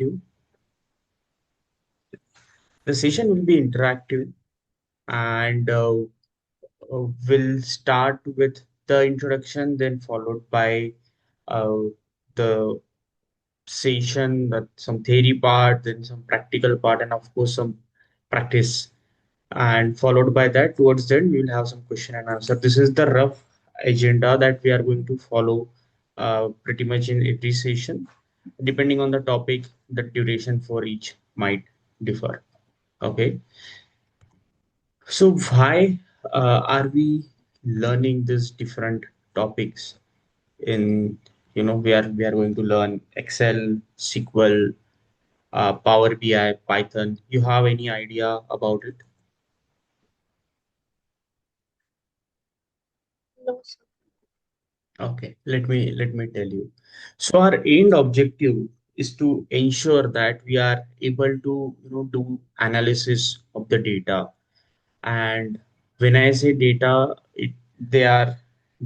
interactive. The session will be interactive and we'll start with the introduction, then followed by uh, the session, that some theory part, then some practical part, and of course some practice. And followed by that, towards the end, we will have some question and answer. This is the rough agenda that we are going to follow pretty much in every session. Depending on the topic, the duration for each might differ. Okay. So why are we learning these different topics? In we are going to learn Excel, SQL, Power BI, Python. You have any idea about it? No, sir. Okay, let me tell you. So our end objective is to ensure that we are able to do analysis of the data. And when I say data, they are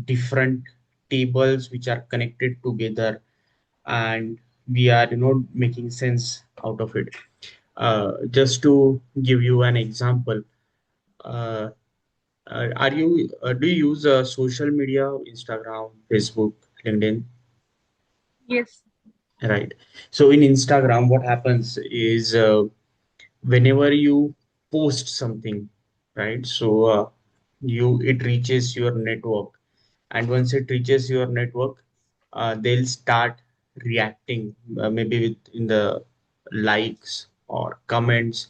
different tables which are connected together, and we are making sense out of it. Just to give you an example, uh, are you do you use social media, Instagram, Facebook, LinkedIn? Yes. Right. So in Instagram, what happens is whenever you post something, right? So you it reaches your network, and once it reaches your network, they'll start reacting, maybe with in the likes or comments,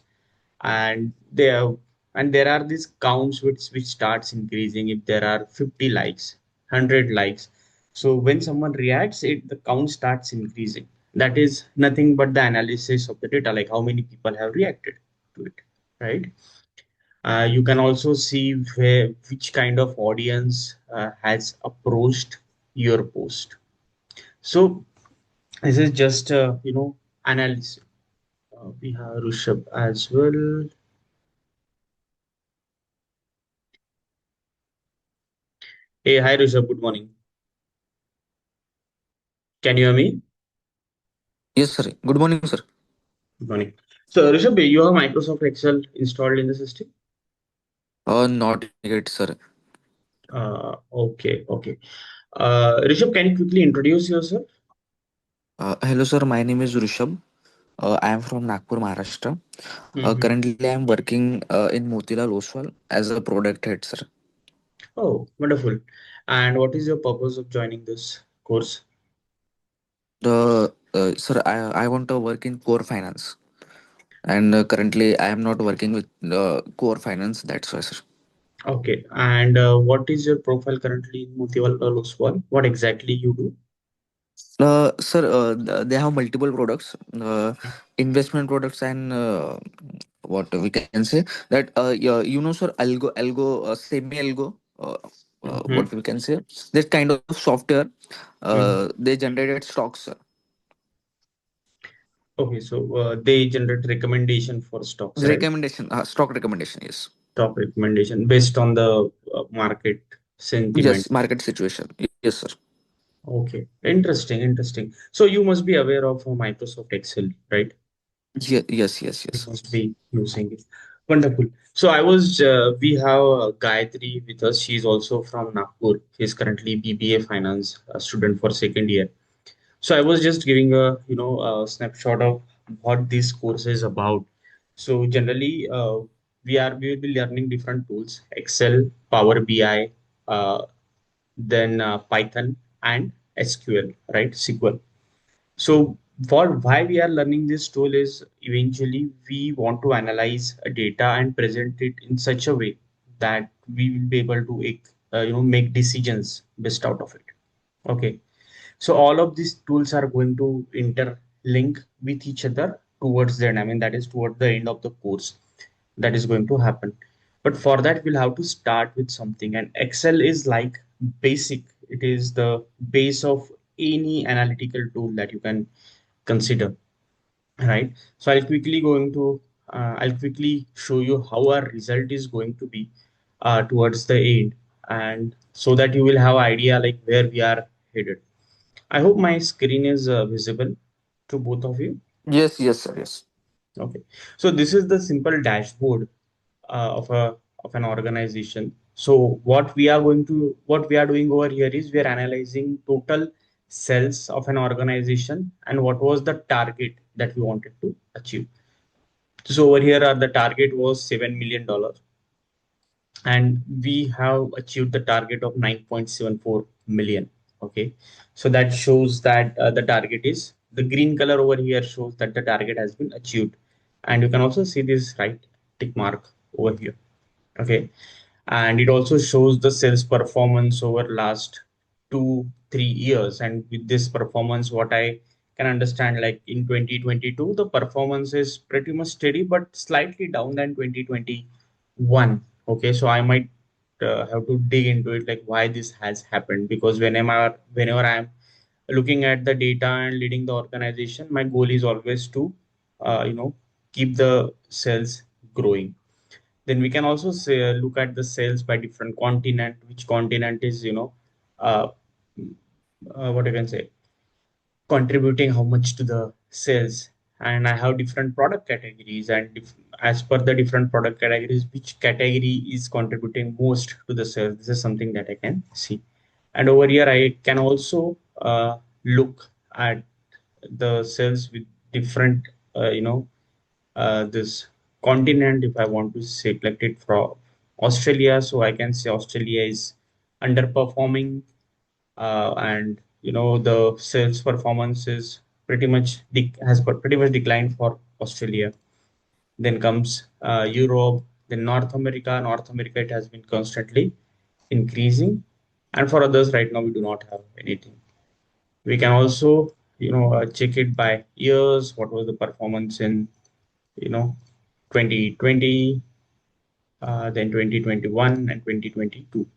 and there are these counts which starts increasing. If there are 50 likes, 100 likes, so when someone reacts, the count starts increasing. That is nothing but the analysis of the data, like how many people have reacted to it, right? You can also see which kind of audience has approached your post. So this is just analysis. We have Rishabh as well. Hey, hi Rishabh, good morning. Can you hear me? Yes, sir. Good morning, sir. Good morning. So Rishabh, you have Microsoft Excel installed in the system? Not yet, sir. Okay, okay. Rishabh, can you quickly introduce yourself? Hello, sir. My name is Rishabh. I am from Nagpur, Maharashtra. Hmm. Currently, I am working in Motilal Oswal as a product head, sir. Oh, wonderful. And what is your purpose of joining this course? Sir, I want to work in core finance, and currently, I am not working with core finance. That's why, sir. Okay. And what is your profile currently in Motilal Oswal? What exactly you do? Sir, they have multiple products, investment products, and what we can say that sir, semi algo, what Hmm. we can say, that kind of software. They generated stocks, sir. Okay, so they generate recommendation for stocks, right? Recommendation, stock recommendation. Yes, Stock recommendation based on the market sentiment. yes, market situation. Yes, sir. Okay, interesting, interesting. So you must be aware of Microsoft Excel, right? Yes, yes, You yes. must be using it. Wonderful. So we have Gayatri with us. She's also from Nagpur. She's currently BBA Finance student for second year. So I was just giving a snapshot of what this course is about. So generally, we will be learning different tools: Excel, Power BI, then Python and SQL, right? SQL. So for why we are learning this tool is eventually we want to analyze a data and present it in such a way that we will be able to make decisions best out of it. Okay. So all of these tools are going to interlink with each other towards the end. I mean, that is toward the end of the course that is going to happen. But for that, we'll have to start with something. And Excel is like basic. It is the base of any analytical tool that you can consider, right? So I'll quickly show you how our result is going to be towards the end, and so that you will have idea like where we are headed. I hope my screen is visible to both of you. Yes, yes, sir. Yes. Okay. So this is the simple dashboard of a of an organization. So what we are doing over here is we are analyzing total sales of an organization and what was the target that we wanted to achieve. So over here, the target was $7 million, and we have achieved the target of 9.74 million. Okay, so that shows that the target is the green color over here shows that the target has been achieved, and you can also see this right tick mark over here. Okay, and it also shows the sales performance over last 2 3 years, and with this performance what I can understand, like in 2022 the performance is pretty much steady but slightly down than 2021. Okay, so I might have to dig into it, like why this has happened, because whenever I am looking at the data and leading the organization, my goal is always to keep the sales growing. Then we can also say, look at the sales by different continent, which continent is uh, what I can say, contributing how much to the sales. And I have different product categories, and as per the different product categories, which category is contributing most to the sales. This is something that I can see. And over here I can also look at the sales with different this continent. If I want to select it from Australia, so I can say Australia is underperforming, and the sales performance is pretty much declined for Australia. Then comes Europe, then North America. North America, it has been constantly increasing, and for others right now we do not have anything. We can also check it by years. What was the performance in you know 2020, then 2021 and 2022.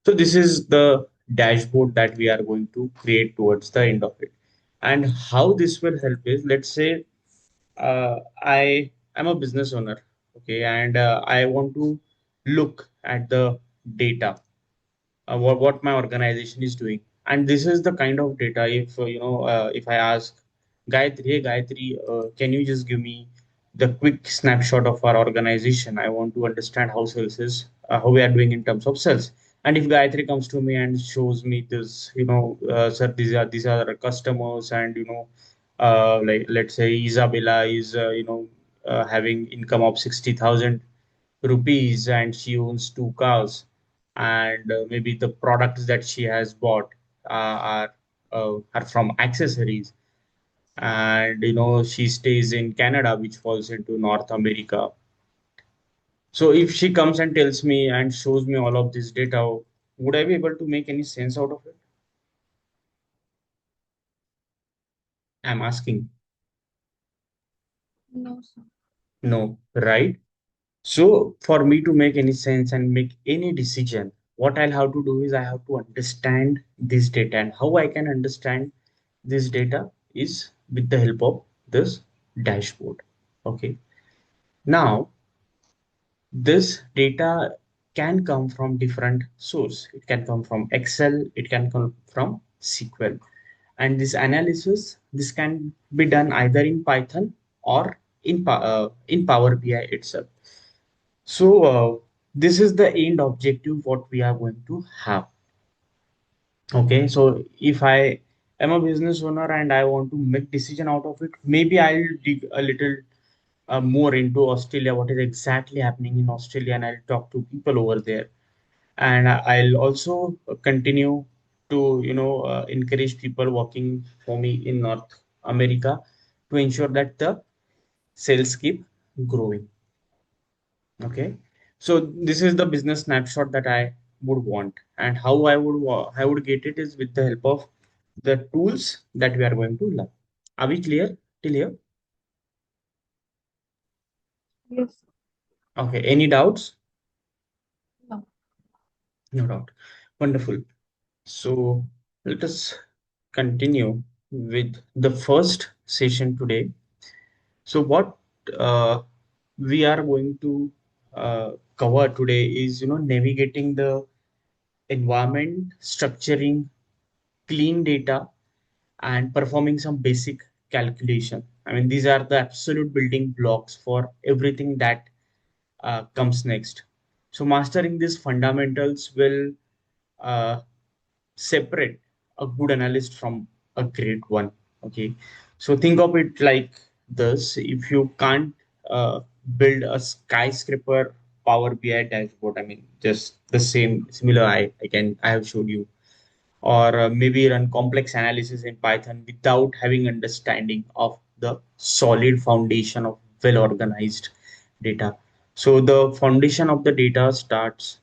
So this is the dashboard that we are going to create towards the end of it. And how this will help is, let's say I am a business owner, okay, and I want to look at the data, what my organization is doing. And this is the kind of data, if I ask Gayatri, hey Gayatri, can you just give me the quick snapshot of our organization? I want to understand how sales is, how we are doing in terms of sales. And if Gayatri comes to me and shows me this, sir, these are our customers, and like let's say Isabella is having income of 60,000 rupees, and she owns two cars, and maybe the products that she has bought are from accessories, and she stays in Canada, which falls into North America. So if she comes and tells me and shows me all of this data, would I be able to make any sense out of it? I'm asking. No, sir. No, right? So for me to make any sense and make any decision, what I'll have to do is I have to understand this data, and how I can understand this data is with the help of this dashboard. Okay. Now, this data can come from different source. It can come from Excel, it can come from SQL. And this analysis, this can be done either in Python or in Power BI itself. So this is the end objective what we are going to have. Okay, so if I am a business owner and I want to make decision out of it, maybe I'll dig a little more into Australia, what is exactly happening in Australia, and I'll talk to people over there. And I'll also continue to encourage people working for me in North America to ensure that the sales keep growing. Okay, so this is the business snapshot that I would want, and how I would get it is with the help of the tools that we are going to learn. Are we clear till here? Yes. Okay, any doubts? No. No doubt. Wonderful. So let us continue with the first session today. So what uh, we are going to cover today is navigating the environment, structuring clean data, and performing some basic calculation. I mean, these are the absolute building blocks for everything that comes next. So mastering these fundamentals will uh, separate a good analyst from a great one. Okay, so think of it like this: if you can't build a skyscraper Power BI dashboard, I mean, just the same similar I have showed you, or maybe run complex analysis in Python without having understanding of the solid foundation of well organized data. So the foundation of the data starts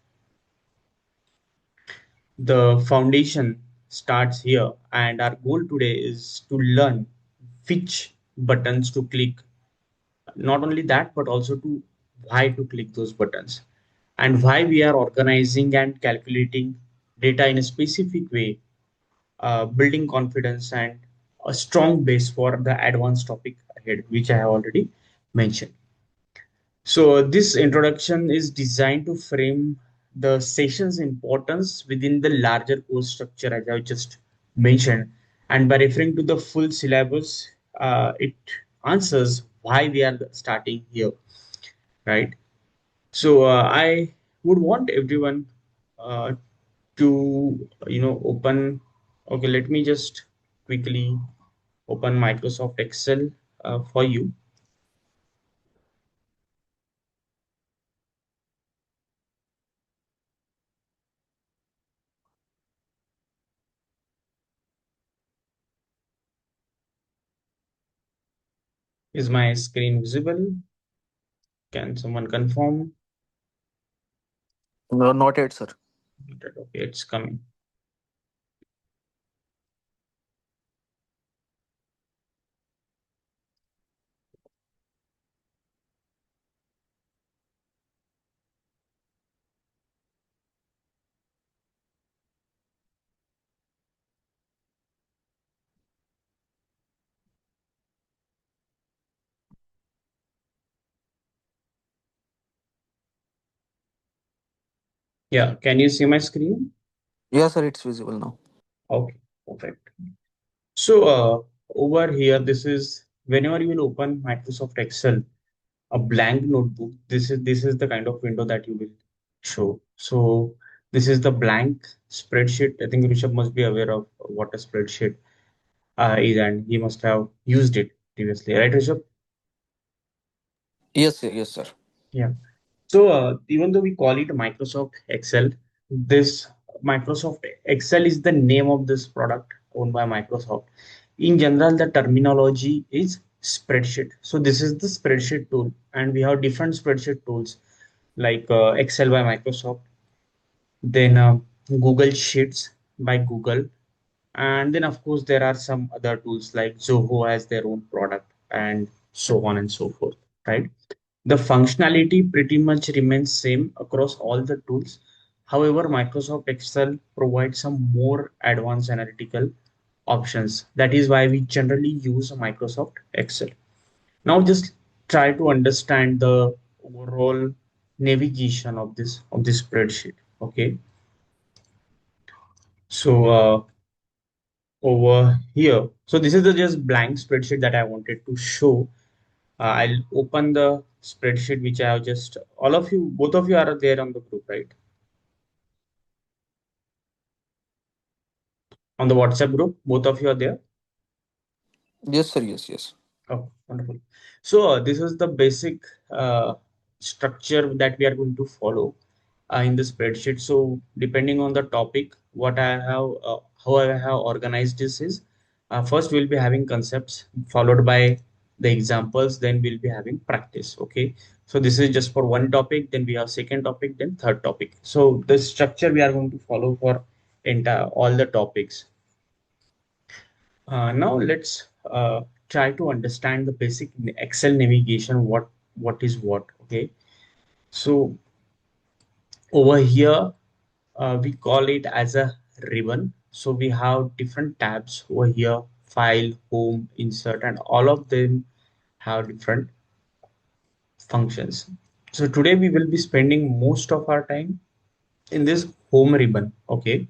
the foundation starts here, and our goal today is to learn which buttons to click. Not only that, but also to why to click those buttons, and why we are organizing and calculating data in a specific way, building confidence and a strong base for the advanced topic ahead, which I have already mentioned. So this introduction is designed to frame the session's importance within the larger course structure, as I just mentioned. And by referring to the full syllabus, it answers why we are starting here, right? So I would want everyone uh, to, open. Okay, let me just quickly open Microsoft Excel for you. Is my screen visible? Can someone confirm? No, not yet, sir. Okay, it's coming. Yeah, can you see my screen? Yes, sir, it's visible now. Okay, perfect. So over here, this is whenever you will open Microsoft Excel, a blank notebook. This is the kind of window that you will show. So this is the blank spreadsheet. I think Rishabh must be aware of what a spreadsheet is, and he must have used it previously, right, Rishabh? Yes, yes, sir. Yeah. So even though we call it Microsoft Excel, this Microsoft Excel is the name of this product owned by Microsoft. In general, the terminology is spreadsheet. So this is the spreadsheet tool, and we have different spreadsheet tools like Excel by Microsoft, then Google Sheets by Google, and then of course there are some other tools like Zoho has their own product, and so on and so forth, right? The functionality pretty much remains same across all the tools. However, Microsoft Excel provides some more advanced analytical options. That is why we generally use Microsoft Excel. Now just try to understand the overall navigation of this spreadsheet. Okay. So over here, so this is the just blank spreadsheet that I wanted to show. I'll open the spreadsheet which I have just, all of you, both of you are there on the group, right? On the WhatsApp group, both of you are there. Yes, sir. Yes, yes. Oh, wonderful. So this is the basic structure that we are going to follow in the spreadsheet. So depending on the topic, what I have, how I have organized this is, first we'll be having concepts, followed by the examples, then we'll be having practice. Okay. So this is just for one topic, then we have second topic, then third topic. So the structure we are going to follow for entire all the topics. Now let's try to understand the basic Excel navigation. What is what? Okay. So over here, we call it as a ribbon. So we have different tabs over here: file, home, insert, and all of them have different functions. So today we will be spending most of our time in this home ribbon. Okay.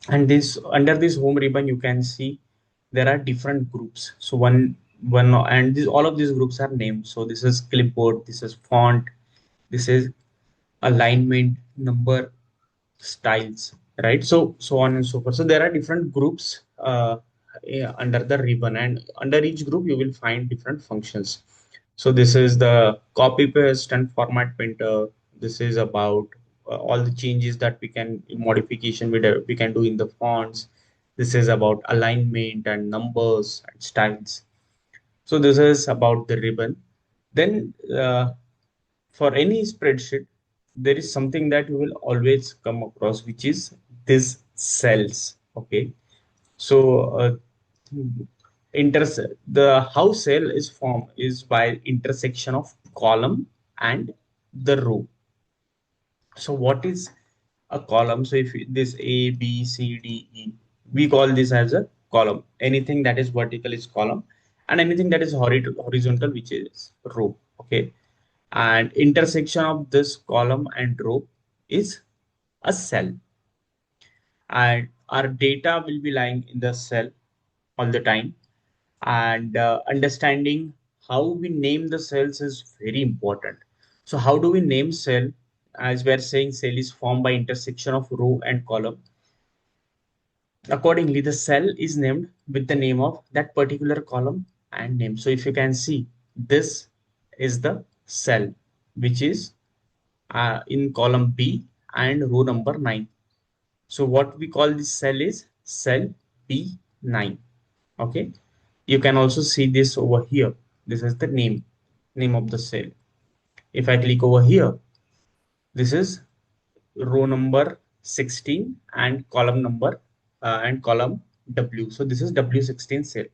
And this under this home ribbon, you can see there are different groups. So one and these all of these groups are named. So this is clipboard, this is font, this is alignment, number, styles, right? So on and so forth. So there are different groups yeah, under the ribbon, and under each group you will find different functions. So this is the copy paste and format painter. This is about all the changes that we can modification we can do in the fonts. This is about alignment and numbers and styles. So this is about the ribbon. Then for any spreadsheet, there is something that you will always come across, which is this cells. Okay, so the how cell is formed is by intersection of column and the row. So what is a column? So if this A, B, C, D, E, we call this as a column. Anything that is vertical is column, and anything that is horizontal, which is row. Okay, and intersection of this column and row is a cell, and our data will be lying in the cell all the time. And understanding how we name the cells is very important. So how do we name cell? As we're saying, cell is formed by intersection of row and column. Accordingly, the cell is named with the name of that particular column and name. So if you can see, this is the cell which is in column B and row number 9. So what we call this cell is cell B9. Okay. You can also see this over here. This is the name of the cell. If I click over here, this is row number 16 and column number and column W. So this is W16 cell.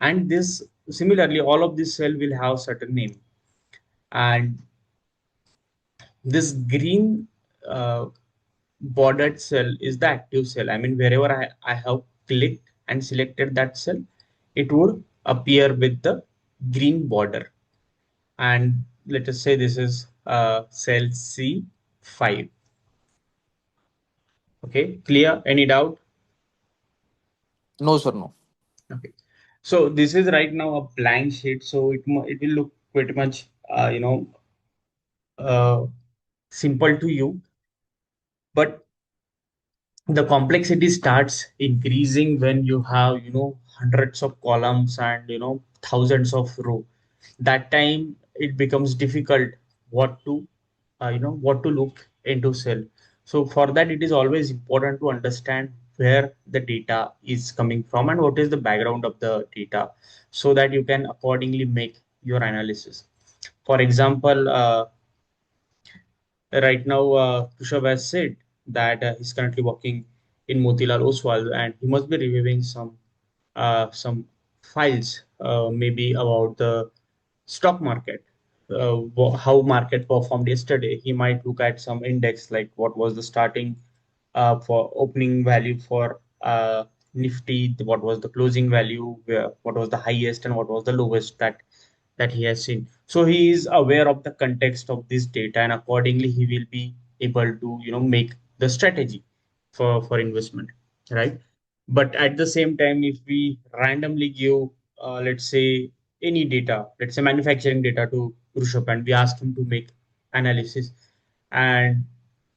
And this similarly, all of this cell will have certain name. And this green bordered cell is the active cell. I mean, wherever I have clicked and selected that cell, it would appear with the green border. And let us say this is cell C5. Okay, clear? Any doubt? No, sir, no. Okay. So this is right now a blank sheet, so it will look pretty much uh, simple to you, but the complexity starts increasing when you have hundreds of columns and thousands of row. That time it becomes difficult what to what to look into cell. So for that, it is always important to understand where the data is coming from and what is the background of the data, so that you can accordingly make your analysis. For example, right now, Kushav has said that he's currently working in Motilal Oswal, and he must be reviewing some files, maybe about the stock market, how market performed yesterday. He might look at some index, like what was the starting for opening value for Nifty, what was the closing value, what was the highest and what was the lowest that he has seen. So he is aware of the context of this data, and accordingly he will be able to make the strategy for investment, right? But at the same time, if we randomly give let's say any data, let's say manufacturing data to Rushabh, and we ask him to make analysis, and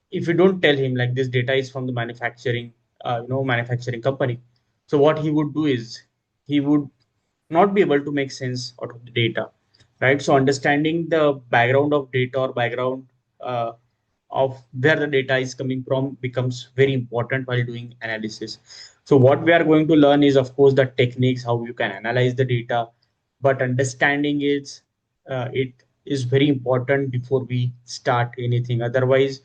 if you don't tell him like this data is from the manufacturing manufacturing company, so what he would do is he would not be able to make sense out of the data, right? So understanding the background of data or background uh, of where the data is coming from becomes very important while doing analysis. So what we are going to learn is, of course, the techniques how you can analyze the data, but understanding it is very important before we start anything. Otherwise,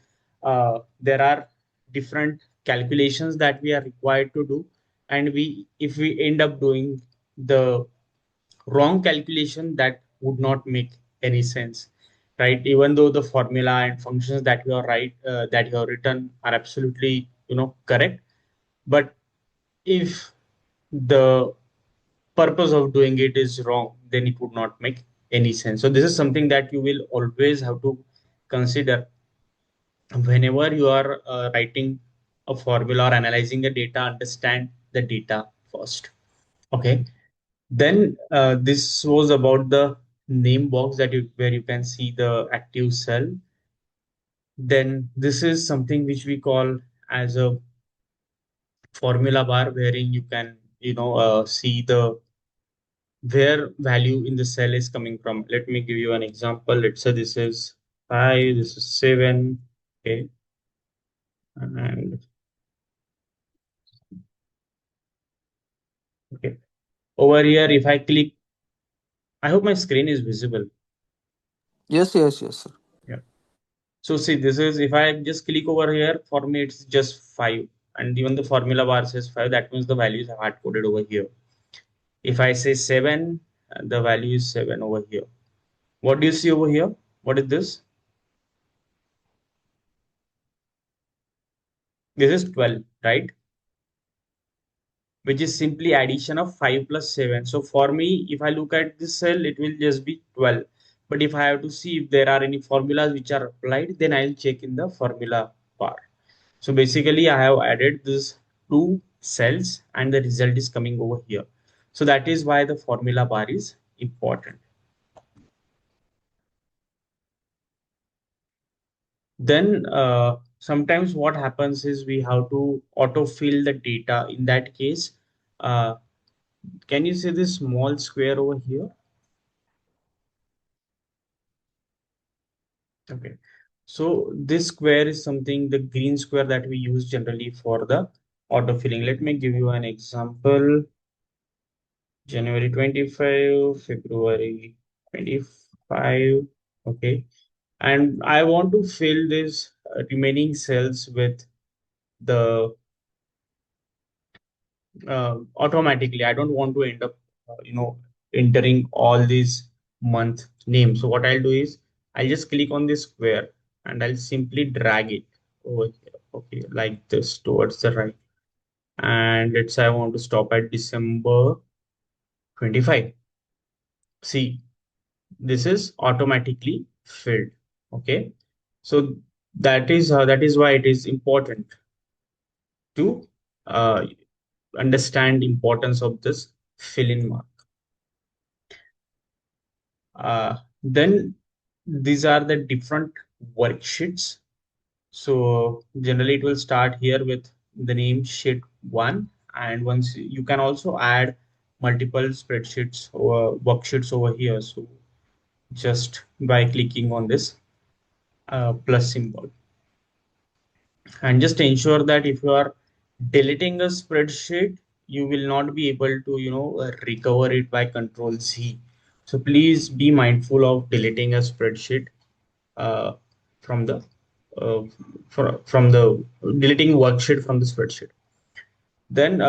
there are different calculations that we are required to do, and we if we end up doing the wrong calculation, that would not make any sense, right? Even though the formula and functions that you are that you have written are absolutely correct, but if the purpose of doing it is wrong, then it would not make any sense. So this is something that you will always have to consider whenever you are writing a formula or analyzing the data. Understand the data first. Okay. Then this was about the name box that you where you can see the active cell. Then this is something which we call as a formula bar, wherein you can see the where value in the cell is coming from. Let me give you an example. Let's say this is 5, this is 7. Okay. And okay, over here, if I click, I hope my screen is visible. Yes, yes, yes, sir. Yeah. So see, this is, if I just click over here, for me it's just 5, and even the formula bar says 5. That means the values are hard coded over here. If I say 7, the value is 7 over here. What do you see over here? What is this? This is 12, right? Which is simply addition of 5 plus 7. So for me, if I look at this cell, it will just be 12. But if I have to see if there are any formulas which are applied, then I'll check in the formula bar. So basically, I have added these two cells and the result is coming over here. So that is why the formula bar is important. Then sometimes what happens is we have to autofill the data. In that case, uh, can you see this small square over here? Okay. So this square is something, the green square that we use generally for the autofilling. Let me give you an example. January 25, February 25. Okay. And I want to fill this remaining cells with the automatically. I don't want to end up, entering all these month names. So what I'll do is I'll just click on this square and I'll simply drag it over here. Okay, like this towards the right. And let's say I want to stop at December 25. See, this is automatically filled. Okay, so that is why it is important to uh, understand importance of this fill in mark. Then these are the different worksheets. So generally it will start here with the name sheet 1, and once you can also add multiple spreadsheets or worksheets over here. So just by clicking on this plus symbol, and just ensure that if you are deleting a spreadsheet, you will not be able to recover it by control Z. So please be mindful of deleting a spreadsheet uh, from the uh, from the deleting worksheet from the spreadsheet. Then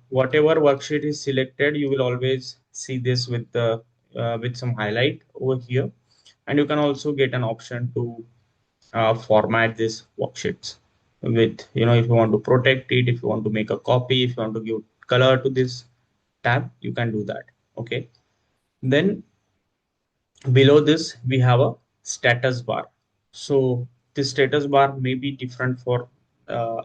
whatever worksheet is selected, you will always see this with the with some highlight over here, and you can also get an option to format this worksheets with, if you want to protect it, if you want to make a copy, if you want to give color to this tab, you can do that. Okay. Then below this we have a status bar. So this status bar may be different for uh,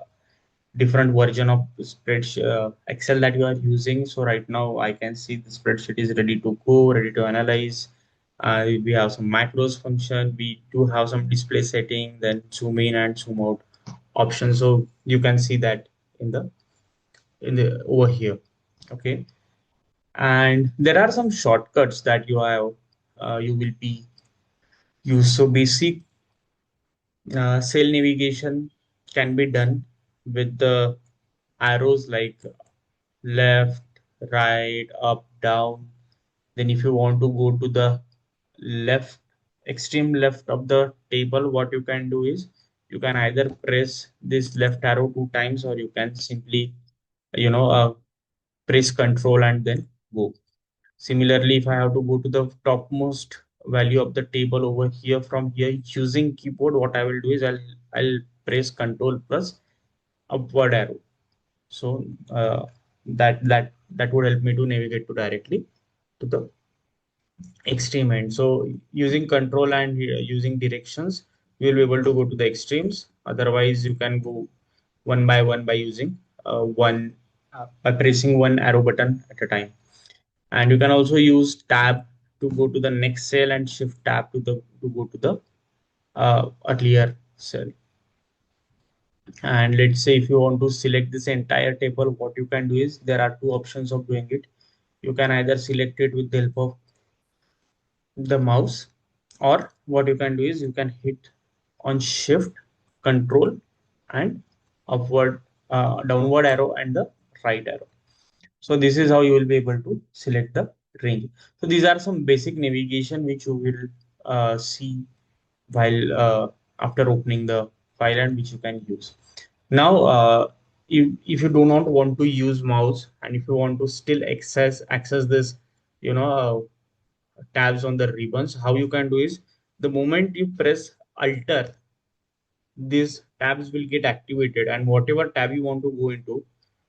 different version of spreadsheet Excel that you are using. So right now I can see the spreadsheet is ready to go, ready to analyze. We have some macros function, we do have some display setting, then zoom in and zoom out options. So you can see that in the over here. Okay. And there are some shortcuts that you will be used. So basic cell navigation can be done with the arrows like left, right, up, down. Then if you want to go to the left, extreme left of the table, what you can do is you can either press this left arrow 2 times, or you can simply, you know, uh, press control and then go. Similarly, if I have to go to the topmost value of the table over here, from here using keyboard, what I will do is I'll press control plus upward arrow. So that would help me to navigate to directly to the extreme end. So using control and using directions, you will be able to go to the extremes. Otherwise, you can go one by one by using one by pressing one arrow button at a time. And you can also use tab to go to the next cell and shift tab to go to the earlier cell. And let's say if you want to select this entire table, what you can do is there are two options of doing it. You can either select it with the help of the mouse, or what you can do is you can hit on shift, control, and upward, downward arrow and the right arrow. So this is how you will be able to select the range. So these are some basic navigation which you will see while after opening the file, and which you can use. Now, if you do not want to use mouse, and if you want to still access this, you know, tabs on the ribbons, how you can do is the moment you press Alter, these tabs will get activated, and whatever tab you want to go into,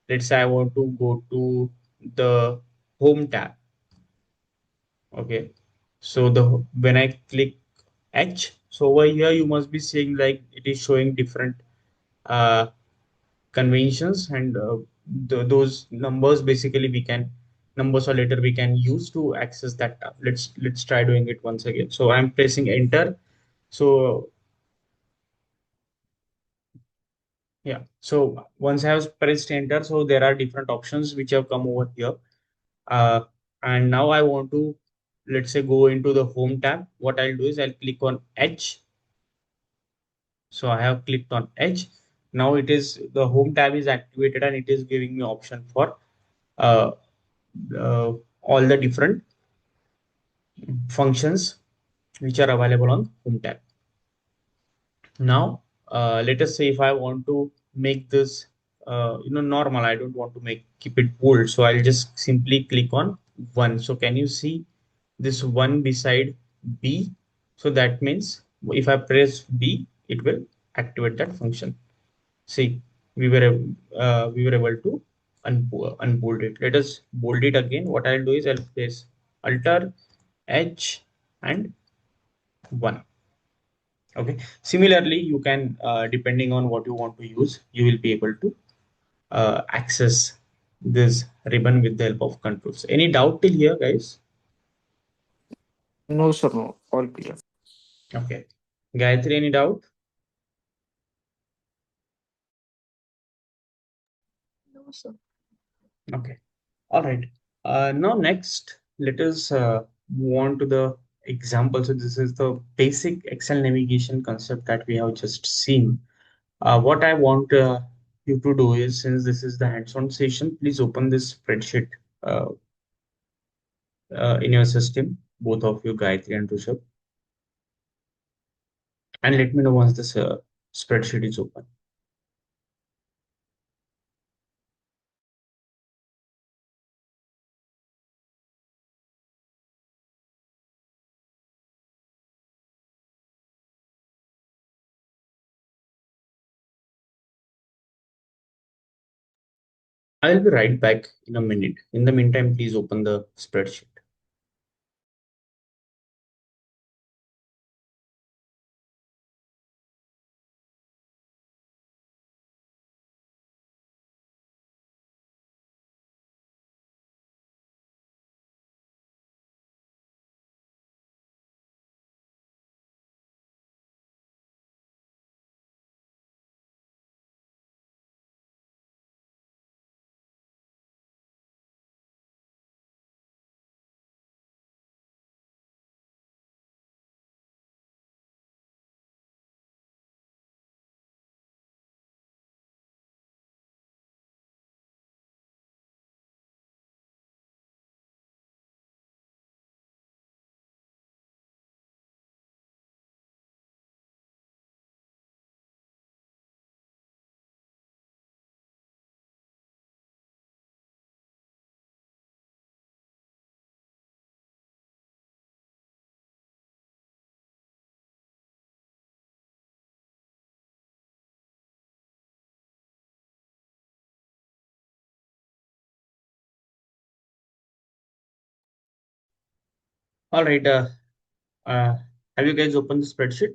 let's say I want to go to the home tab. Okay, so the when I click H, so over here you must be seeing like it is showing different uh, conventions, and those numbers basically we can numbers or letter we can use to access that tab. Let's try doing it once again. So I'm pressing enter. So yeah, so once I have pressed enter, so there are different options which have come over here. uh, and now I want to, let's say, go into the home tab. What I'll do is I'll click on H. So I have clicked on H. Now it is the home tab is activated, and it is giving me option for uh, all the different functions which are available on home tab. Now, let us say if I want to make this, normal, I don't want to make keep it bold. So I'll just simply click on one. So can you see this one beside B? So that means if I press B, it will activate that function. See, we were able to unbold it. Let us bold it again. What I'll do is I'll press Alt H and one. Okay. Similarly, you can, depending on what you want to use, you will be able to access this ribbon with the help of controls. Any doubt till here, guys? No, sir, no. All clear. Okay. Gayatri, any doubt? No, sir. Okay. All right. Now, next, let us move on to the example. So this is the basic Excel navigation concept that we have just seen. What I want you to do is, since this is the hands-on session, please open this spreadsheet uh, in your system, both of you, Gayatri and Rishabh, and let me know once this spreadsheet is open. I'll be right back in a minute. In the meantime, please open the spreadsheet. All right. Uh, have you guys opened the spreadsheet?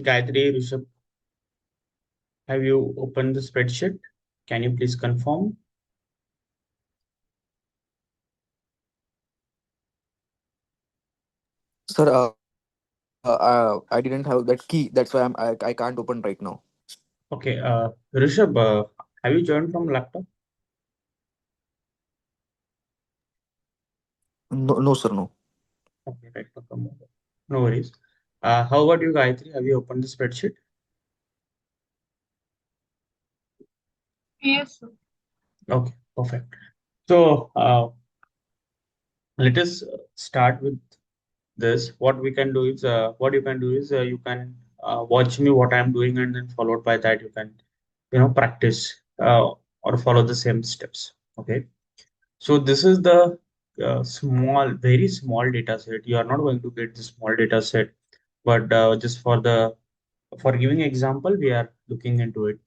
Gayatri, Rishabh, have you opened the spreadsheet? Can you please confirm? Sir, I didn't have that key. That's why I can't open right now. Okay, Rishabh, have you joined from laptop? No, no, sir, no. Okay, right, no problem. No worries. How about you, Gayatri? Have you opened the spreadsheet? Yes, sir. Okay, perfect. So let us start with this. What we can do is, what you can do is, you can watch me what I'm doing, and then followed by that, you can, practice or follow the same steps. Okay. So this is the very small data set. You are not going to get the small data set, but just for giving example, we are looking into it.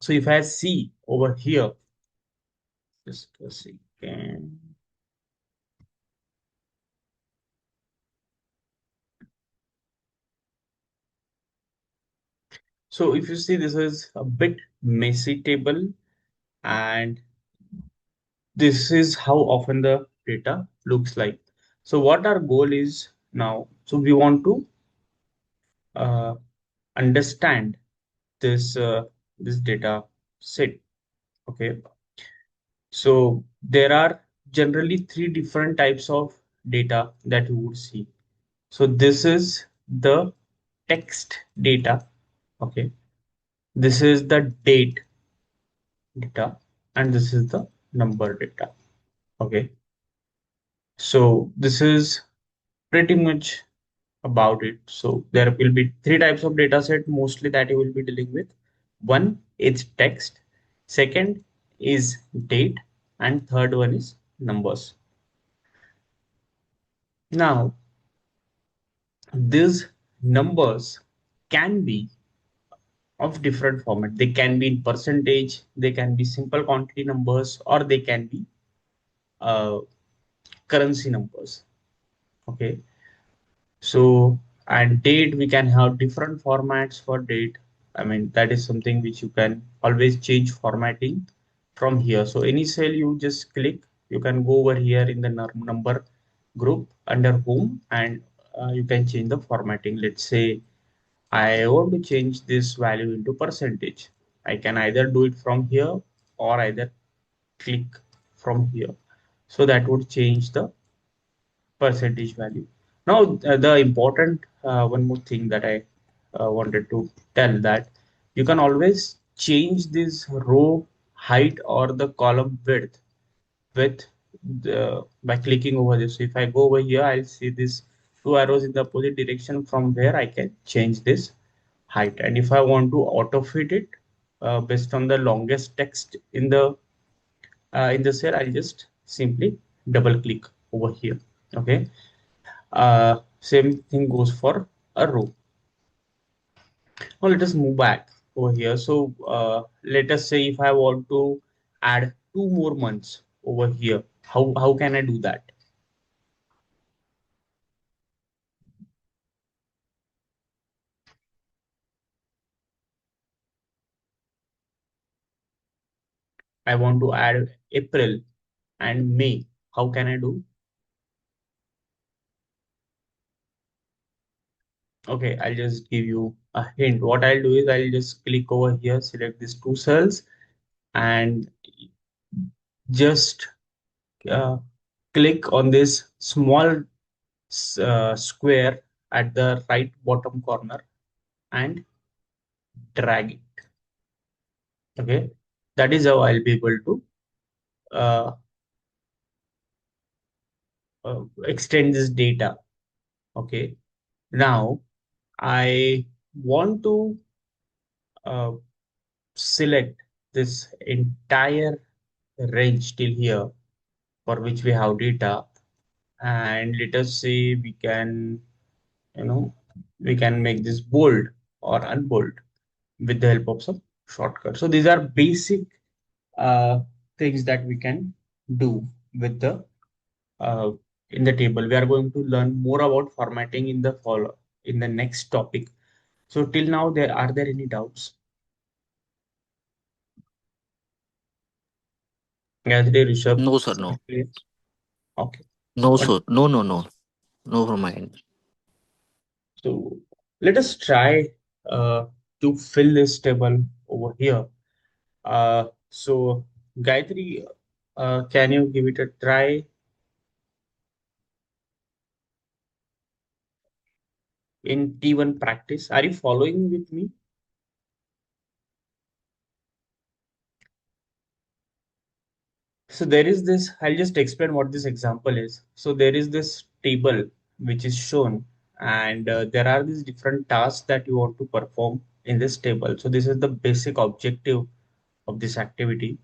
So if I see over here, just a second. So if you see, this is a bit messy table, and this is how often the data looks like. So what our goal is now, so we want to uh, understand this data set. Okay. So there are generally three different types of data that you would see. So this is the text data. Okay. This is the date data, and this is the number data. Okay. So this is pretty much about it. So there will be three types of data set mostly that you will be dealing with. One is text, second is date, and third one is numbers. Now, these numbers can be of different format. They can be in percentage, they can be simple quantity numbers, or they can be uh, currency numbers. Okay. So, and date, we can have different formats for date. I mean, that is something which you can always change formatting from here. So any cell you just click, you can go over here in the number group under home, and you can change the formatting. Let's say I want to change this value into percentage. I can either do it from here or either click from here. So that would change the percentage value. Now, the important one more thing that I wanted to tell, that you can always change this row height or the column width with by clicking over this. So if I go over here, I'll see this two arrows in the opposite direction from where I can change this height. And if I want to auto fit it based on the longest text in the cell, I'll just simply double click over here. Okay. Same thing goes for a row. Now let us move back over here. So let us say if I want to add 2 more months over here, how can I do that? I want to add April and May. How can I do? Okay, I'll just give you a hint. What I'll do is I'll just click over here, select these two cells, and just uh, click on this small square at the right bottom corner and drag it. Okay, that is how I'll be able to uh, extend this data. Okay, now I want to uh, select this entire range till here for which we have data, and let us say we can, you know, we can make this bold or unbold with the help of some shortcut. So these are basic uh, things that we can do with the uh, in the table. We are going to learn more about formatting in the follow in the next topic. So till now, there are there any doubts? Gayatri, Rishabh, No, sir. is it No. clear? Okay. No, But sir. No, no, no. No from my end. so let us try uh, to fill this table over here. So Gayatri, can you give it a try in T1 practice? Are you following with me? So there is this, I'll just explain what this example is. So there is this table which is shown, and there are these different tasks that you want to perform in this table. So this is the basic objective of this activity.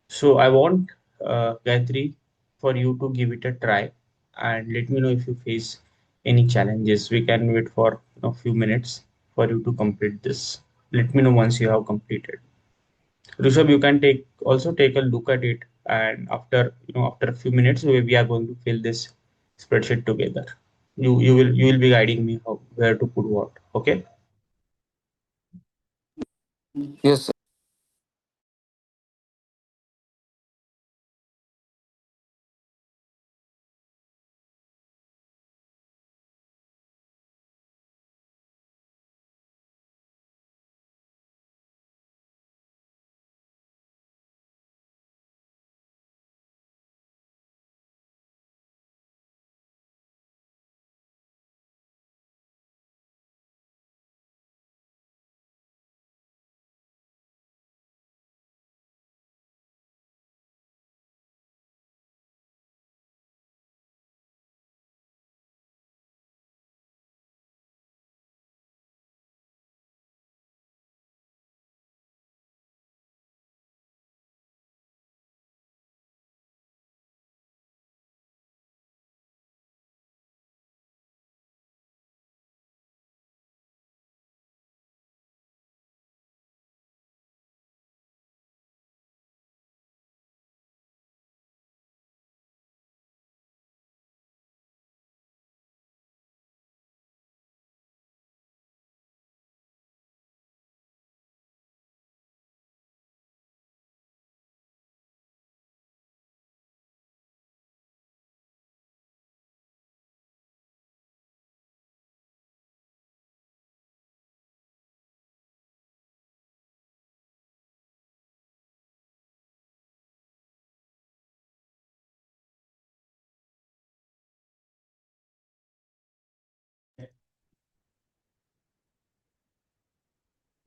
So I want Gayatri for you to give it a try and let me know if you face any challenges. We can wait for a few minutes for you to complete this. Let me know once you have completed. Rishabh, you can take a look at it, and after a few minutes, we are going to fill this spreadsheet together. You will be guiding me how where to put what. Okay, Yes, sir.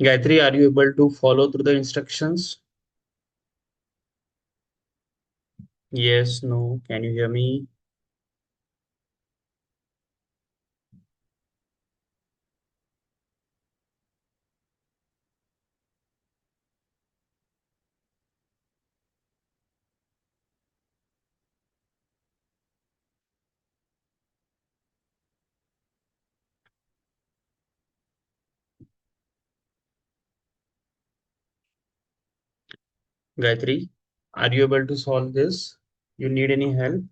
Gayatri, are you able to follow through the instructions? Yes, no. Can you hear me? Gayatri, are you able to solve this? You need any help?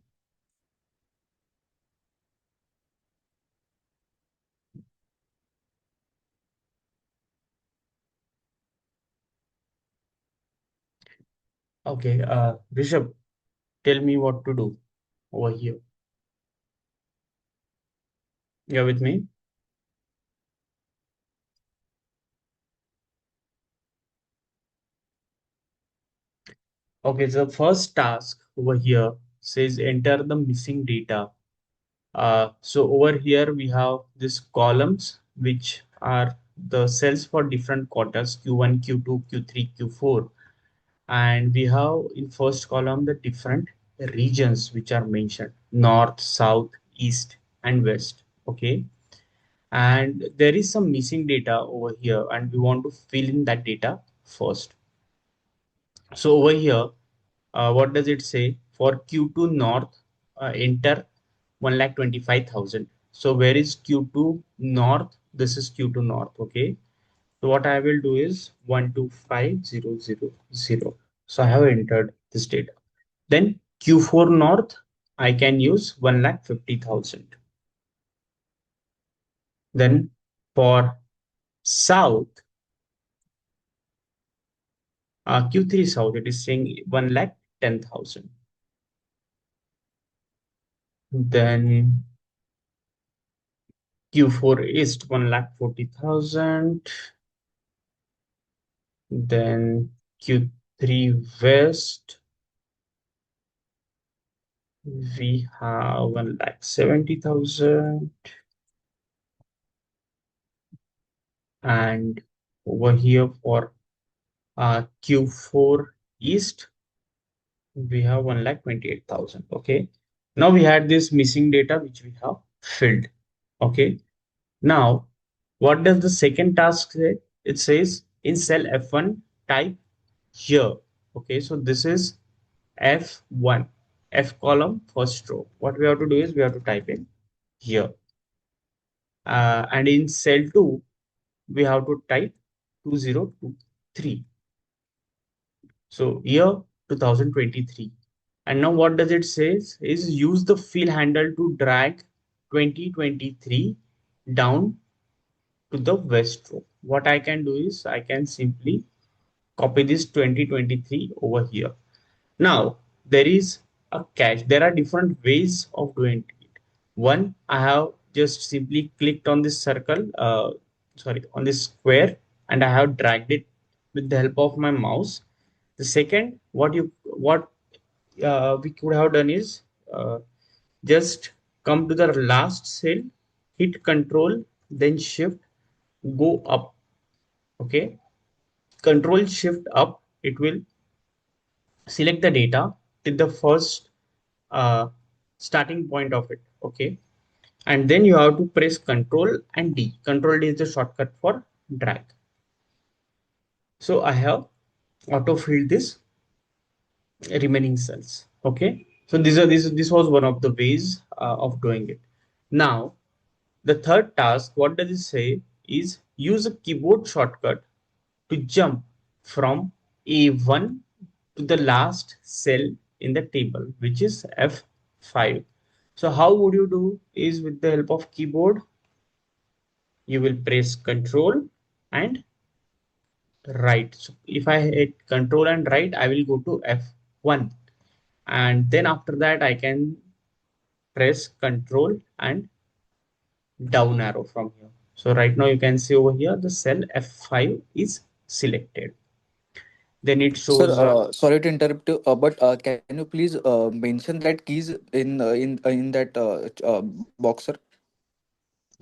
Okay, Rishabh, tell me what to do over here. You're with me? Okay, so first task over here says enter the missing data. So over here we have these columns which are the cells for different quarters Q1, Q2, Q3, Q4, and we have in first column the different regions which are mentioned north, south, east, and west. Okay, and there is some missing data over here, and we want to fill in that data first. So over here, what does it say? For Q2 North, enter 1,25,000. So where is Q2 North? This is Q2 North. Okay. So what I will do is 125,000. So I have entered this data. Then Q4 North, I can use 1,50,000. Then for South, Q3 South, it is saying 1,10,000. Then Q4 East, 1,40,000. Then Q3 West, we have 1,70,000. And over here for Q4 East, we have 1,28,000. Okay. Now we had this missing data which we have filled. Okay. Now, what does the second task say? It says in cell F1 type here. Okay, so this is F1, F column first row. What we have to do is we have to type in here. And in cell 2, we have to type 2023. So year 2023. And now what does it say is use the fill handle to drag 2023 down to the west row. What I can do is I can simply copy this 2023 over here. Now there is a cache. There are different ways of doing it. One, I have just simply clicked on this circle, on this square, and I have dragged it with the help of my mouse. The second, what we could have done is just come to the last cell, hit Control, then Shift, go up. Okay, Control Shift up, it will select the data till the first uh, starting point of it. Okay, and then you have to press Control and D. Control D is the shortcut for drag. So I have auto filled this remaining cells. Okay, so this was one of the ways of doing it. Now the third task, what does it say is use a keyboard shortcut to jump from A1 to the last cell in the table, which is F5. So how would you do is with the help of keyboard, you will press Control and right. So if I hit Control and right, I will go to F1. And then after that, I can press Control and down arrow from here. So right now you can see over here, the cell F5 is selected. Then it Sir, shows sorry to interrupt you, but can you please mention that keys in that box, sir?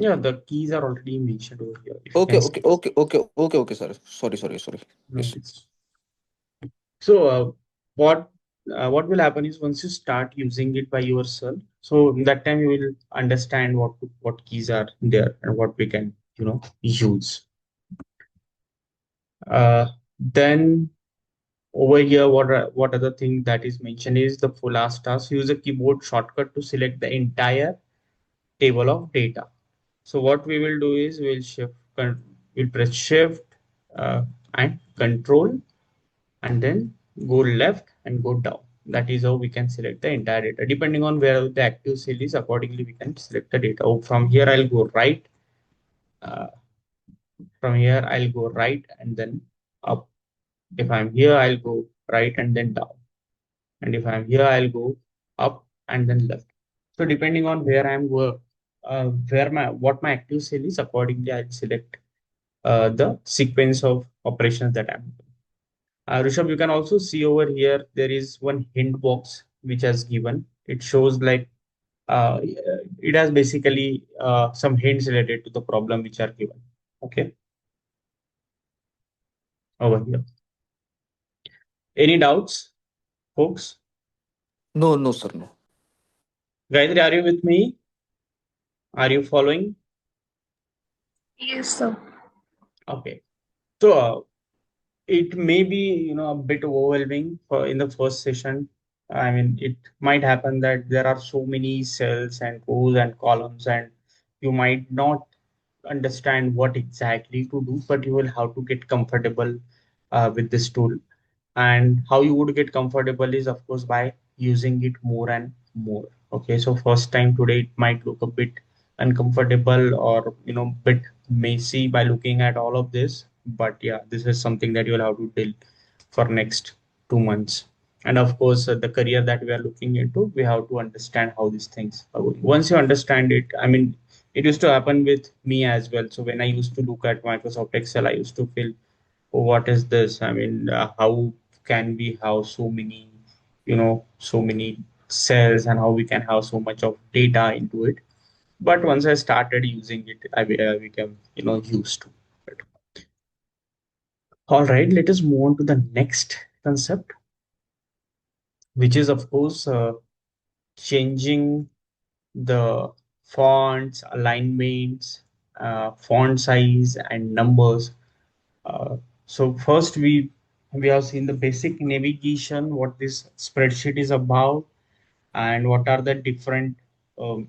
yeah, the keys are already mentioned over here. If you Okay, can okay, see. okay, okay, okay, okay, sir. Sorry, sorry, sorry. No, Yes. so what what will happen is once you start using it by yourself, so that time you will understand what keys are there and what we can use. Then over here, what other thing that is mentioned is the full last task. Use a keyboard shortcut to select the entire table of data. So what we will do is we'll press shift and control and then go left and go down. That is how we can select the entire data. Depending on where the active cell is, accordingly we can select the data. Oh, from here I'll go right. Uh, from here I'll go right and then up. If I'm here, I'll go right and then down. And if I'm here, I'll go up and then left. So depending on where I'm where my active cell is, accordingly I'll select the sequence of operations that I'm doing. Rishabh, you can also see over here there is one hint box which has given. It shows like it has basically some hints related to the problem which are given. Okay, over here. Any doubts, folks? No, no, sir, no. Gayatri, are you with me? Are you following? Yes, sir. Okay. So it may be a bit overwhelming in the first session. I mean, it might happen that there are so many cells and rows and columns, and you might not understand what exactly to do, but you will have to get comfortable with this tool. And how you would get comfortable is, of course, by using it more and more. Okay, so first time today it might look a bit uncomfortable or bit messy by looking at all of this. But yeah, this is something that you'll have to deal for next 2 months. And of course, the career that we are looking into, we have to understand how these things are going. Once you understand it, I mean, it used to happen with me as well. So when I used to look at Microsoft Excel, I used to feel, oh, what is this? I mean, how can we have so many, so many cells, and how we can have so much of data into it. But once I started using it, I became, used to it. All right, let us move on to the next concept, which is, of course, changing the fonts, alignments, font size, and numbers. So first, we have seen the basic navigation, what this spreadsheet is about, and what are the different um,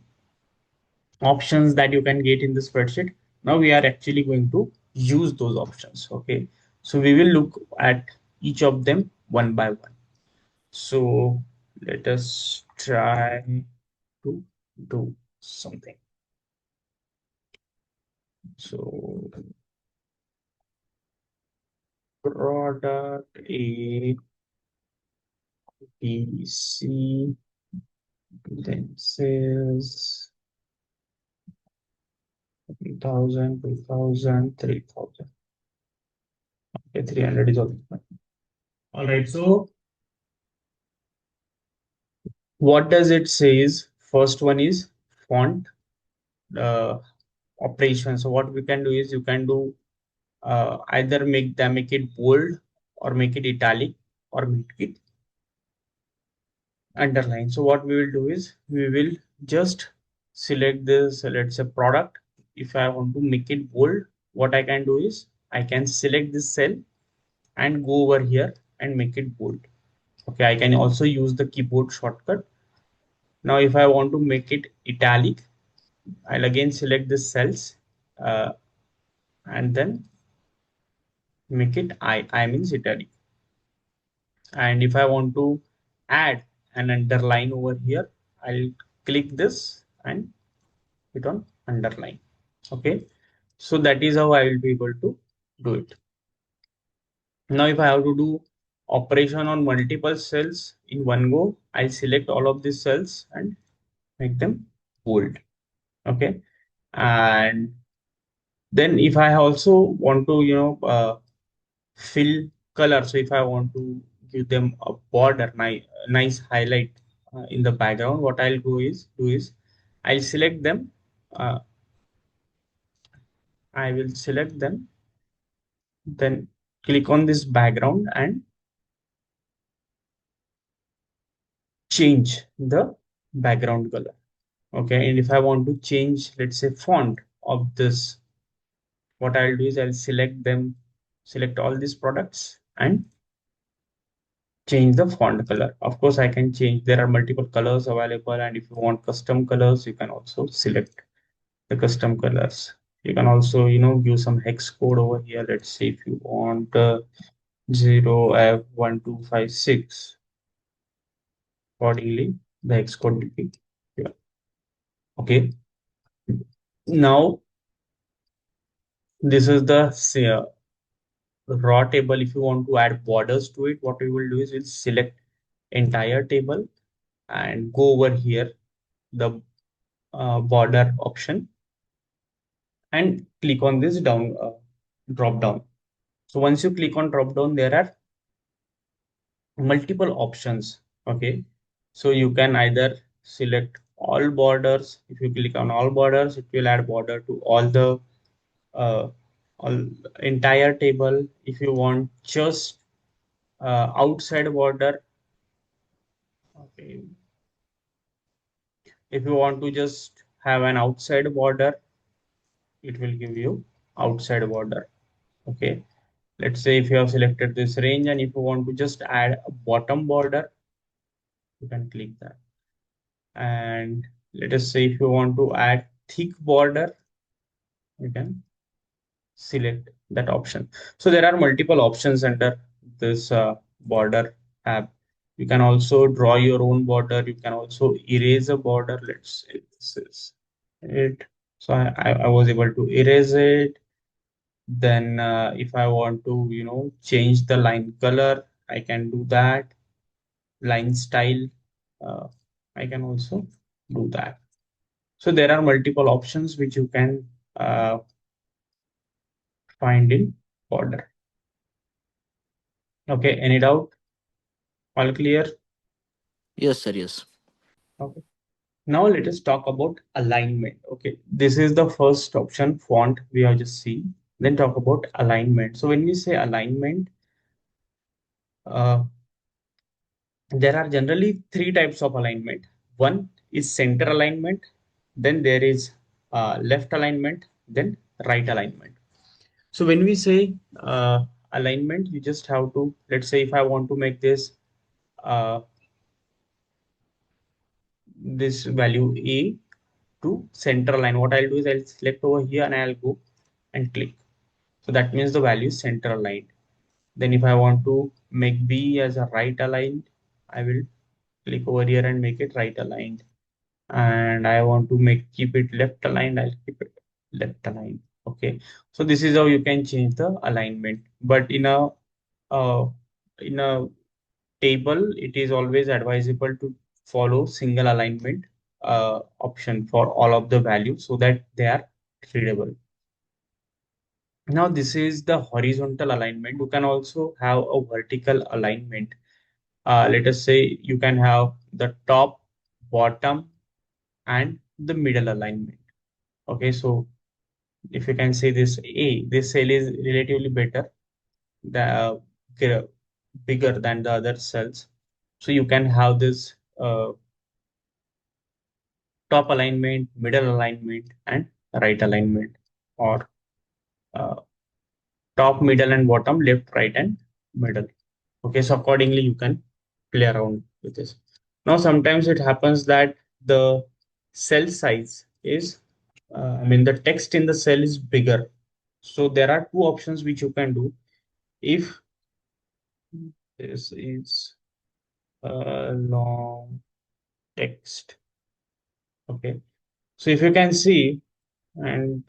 options that you can get in the spreadsheet. Now we are actually going to use those options. Okay, so we will look at each of them one by one. So let us try to do something. So product A, B, C, then sales 1,000, 2,000, 3,000. Okay, 300 is all fine. All right. So what does it says? First one is font uh, operation. So what we can do is you can do either make it bold, or make it italic, or make it underline. So what we will do is we will just select this, let's say product. If I want to make it bold, what I can do is I can select this cell and go over here and make it bold. Okay, I can also use the keyboard shortcut. Now if I want to make it italic, I'll again select the cells, uh, and then make it I means italic. And if I want to add an underline over here, I'll click this and hit on underline. Okay, so that is how I will be able to do it. Now if I have to do operation on multiple cells in one go, I'll select all of these cells and make them bold. Okay, and then if I also want to fill color, so if I want to give them a border, nice highlight in the background, what I'll do is I'll select them. uh, I will select them, then click on this background and change the background color. Okay, and if I want to change, let's say, font of this, what I'll do is I'll select them, select all these products and change the font color. Of course, I can change, there are multiple colors available, and if you want custom colors, you can also select the custom colors. You can also, give some hex code over here. Let's say if you want 0F1256, accordingly, the hex code will be here. Okay. Now, this is the raw table. If you want to add borders to it, what we will do is we'll select entire table and go over here, the border option, and click on this drop down. So once you click on drop down, there are multiple options. Okay, so you can either select all borders. If you click on all borders, it will add border to uh, all entire table. If you want just outside border, okay, if you want to just have an outside border, it will give you outside border. Okay, let's say if you have selected this range, and if you want to just add a bottom border, you can click that. And let us say if you want to add thick border, you can select that option. So there are multiple options under this border tab. You can also draw your own border. You can also erase a border. Let's say this is it. So I was able to erase it. Then if I want to, change the line color, I can do that. Line style, uh, I can also do that. So there are multiple options which you can find in border. Okay, any doubt? All clear? Yes, sir. Yes. Okay. Now let us talk about alignment. Okay, this is the first option, font we have just seen. Then talk about alignment. So when we say alignment, uh, there are generally three types of alignment. One is center alignment, then there is left alignment, then right alignment. So when we say alignment, you just have to, let's say if I want to make uh, this value A to center line, what I'll do is I'll select over here and I'll go and click. So that means the value is center aligned. Then if I want to make B as a right aligned, I will click over here and make it right aligned. And I want to keep it left aligned, I'll keep it left aligned. Okay. So this is how you can change the alignment. But uh, in a table, it is always advisable to follow single alignment option for all of the values so that they are readable. Now this is the horizontal alignment. You can also have a vertical alignment. Let us say you can have the top, bottom, and the middle alignment. Okay, so if you can say this cell is relatively better, the bigger than the other cells. So you can have this top alignment, middle alignment, and right alignment, or uh, top, middle, and bottom, left, right, and middle. Okay, so accordingly you can play around with this. Now sometimes it happens that the cell size is, I mean the text in the cell is bigger. So there are two options which you can do. If this is a long text, okay. So if you can see, and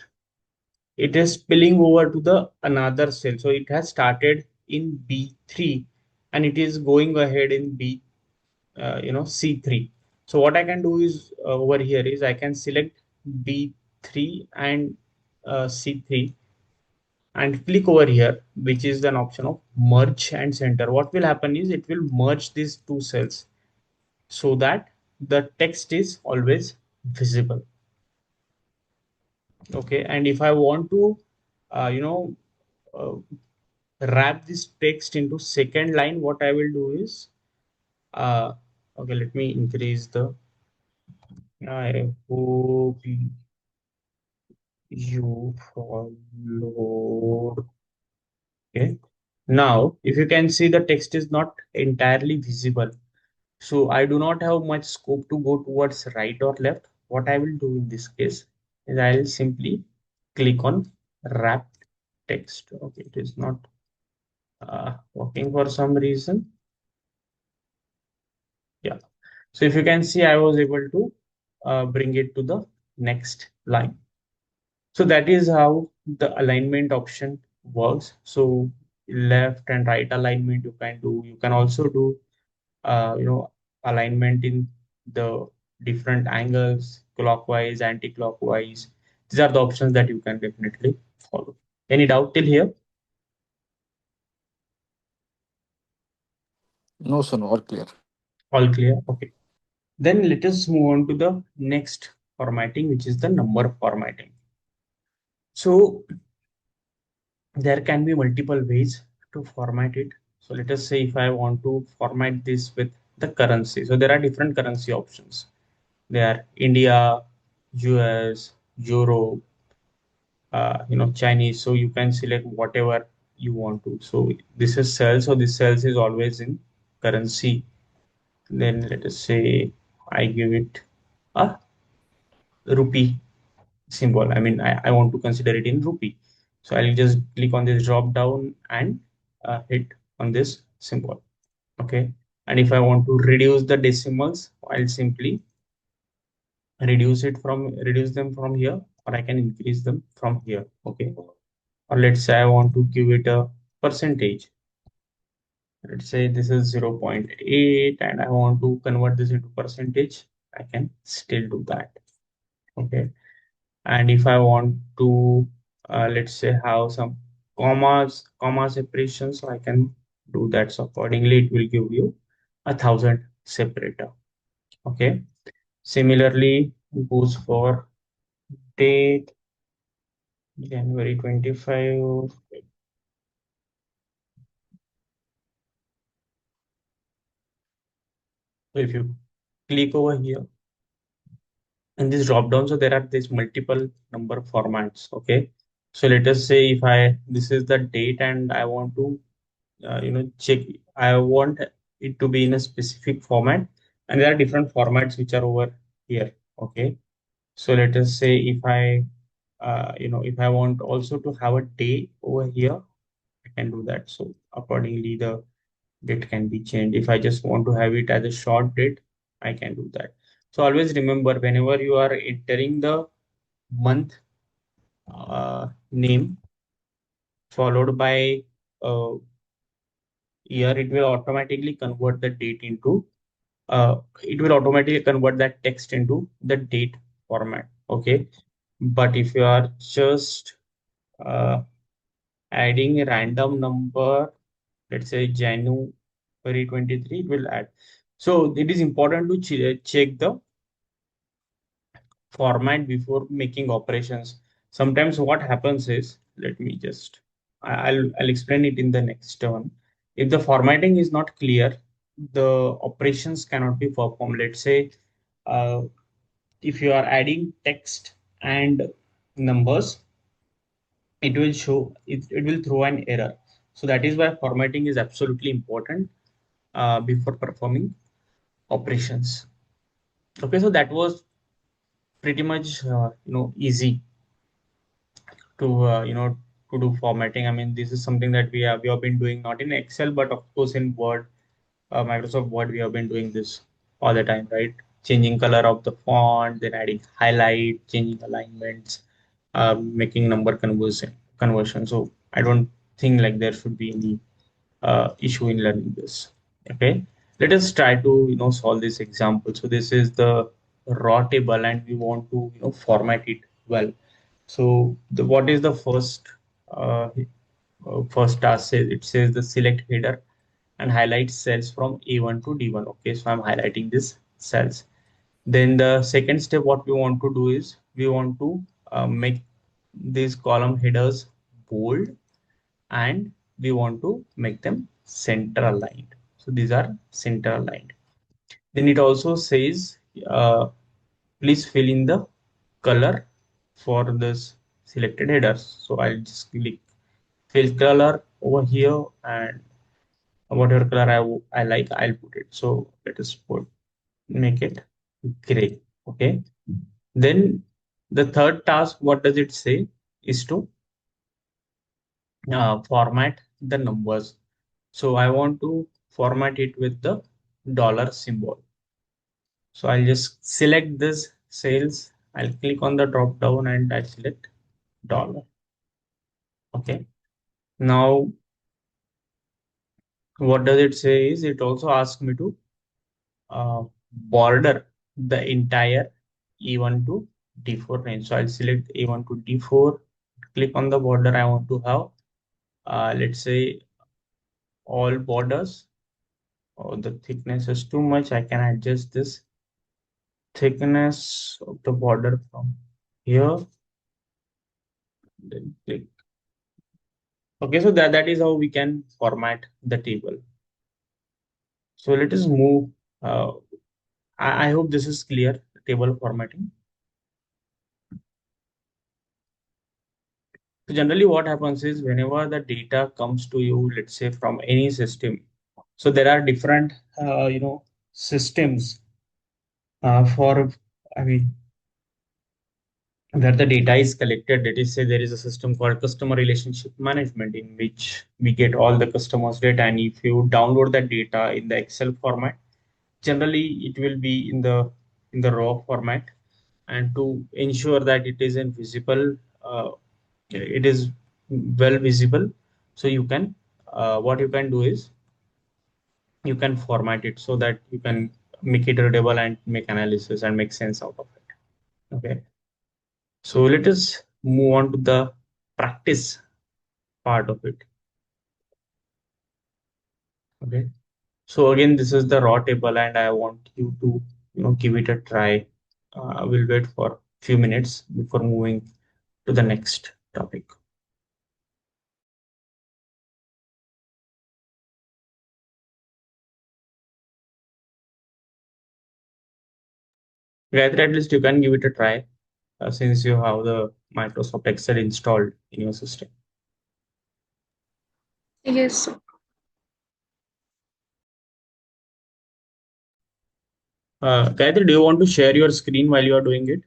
it is spilling over to the another cell. So it has started in B3 and it is going ahead in C3. So what I can do is over here is I can select B3 and C3 and click over here, which is an option of merge and center. What will happen is it will merge these two cells so that the text is always visible. Okay, and if I want to, uh, you know, uh, wrap this text into second line, what I will do is, okay, let me increase the, I hope you followed. Okay. Now, if you can see, the text is not entirely visible. So I do not have much scope to go towards right or left. What I will do in this case is I'll simply click on wrap text. Okay, it is not working for some reason. Yeah. So if you can see, I was able to bring it to the next line. So that is how the alignment option works. So left and right alignment you can do. You can also do alignment in the different angles, clockwise, anti-clockwise. These are the options that you can definitely follow. Any doubt till here? No, sir. No, all clear. All clear? Okay. Then let us move on to the next formatting, which is the number formatting. So there can be multiple ways to format it. So let us say if I want to format this with the currency. So there are different currency options. They are India, US, Euro, Chinese. So you can select whatever you want to. So this is cells. So this cells is always in currency. Then let us say I give it a rupee symbol. I mean, I want to consider it in rupee. So I'll just click on this drop down and hit on this symbol. Okay. And if I want to reduce the decimals, I'll simply reduce them from here, or I can increase them from here. Okay. Or let's say I want to give it a percentage. Let's say this is 0.8 and I want to convert this into percentage. I can still do that. Okay. And if I want to, let's say, have some comma separation, so I can do that. So accordingly, it will give you 1,000 separator. Okay. Similarly, goes for date January 25. So if you click over here in this drop down, so there are these multiple number formats. Okay. So let us say if this is the date and I want to check, I want it to be in a specific format, and there are different formats which are over here. Okay. So let us say if I want also to have a day over here, I can do that. So accordingly the date can be changed. If I just want to have it as a short date, I can do that. So always remember, whenever you are entering the month name followed by uh, year, it will automatically convert the date into it will automatically convert that text into the date format. Okay. But if you are just uh, adding a random number, let's say January 23, it will add. So it is important to check the format before making operations. Sometimes what happens is, let me just, I'll explain it in the next one. If the formatting is not clear, the operations cannot be performed. Let's say uh, if you are adding text and numbers, it will throw an error. So that is why formatting is absolutely important before performing operations. Okay, so that was pretty much easy to to do formatting. I mean, this is something that we have been doing not in Excel, but of course in Word, Microsoft Word. We have been doing this all the time, right? Changing color of the font, then adding highlight, changing alignments, making number conversion. So I don't think like there should be any issue in learning this. Okay, let us try to solve this example. So this is the raw table, and we want to format it well. So what is the first task? It says the select header and highlight cells from A1 to D1. Okay, so I'm highlighting this cells. Then the second step, what we want to do is we want to make these column headers bold, and we want to make them center aligned. So these are center aligned. Then it also says, please fill in the color for this selected headers. So I'll just click fill color over here, and whatever color I like, I'll put it. So let us make it gray. Okay. Then the third task, what does it say, is to format the numbers. So I want to format it with the dollar symbol. So I'll just select this sales. I'll click on the drop down and I select dollar. Okay. Now, what does it say is it also asks me to border the entire E1 to D4 range. So I'll select A1 to D4, click on the border I want to have. Let's say all borders. Oh, the thickness is too much. I can adjust this thickness of the border from here. Then click. Okay, so that is how we can format the table. So let us move. Uh, I hope this is clear, table formatting. So generally what happens is whenever the data comes to you, let's say from any system, so there are different, systems for, I mean, where the data is collected. Let us say there is a system called customer relationship management in which we get all the customers data. And if you download that data in the Excel format, generally it will be in the raw format. and to ensure that it is invisible, it is well visible. So you can, what you can do is you can format it so that you can make it readable and make analysis and make sense out of it. Okay. So let us move on to the practice part of it. Okay. So again, this is the raw table, and I want you to, give it a try. I will wait for few minutes before moving to the next topic. Gayatri, at least you can give it a try, since you have the Microsoft Excel installed in your system. Yes, sir. Gayatri, do you want to share your screen while you are doing it?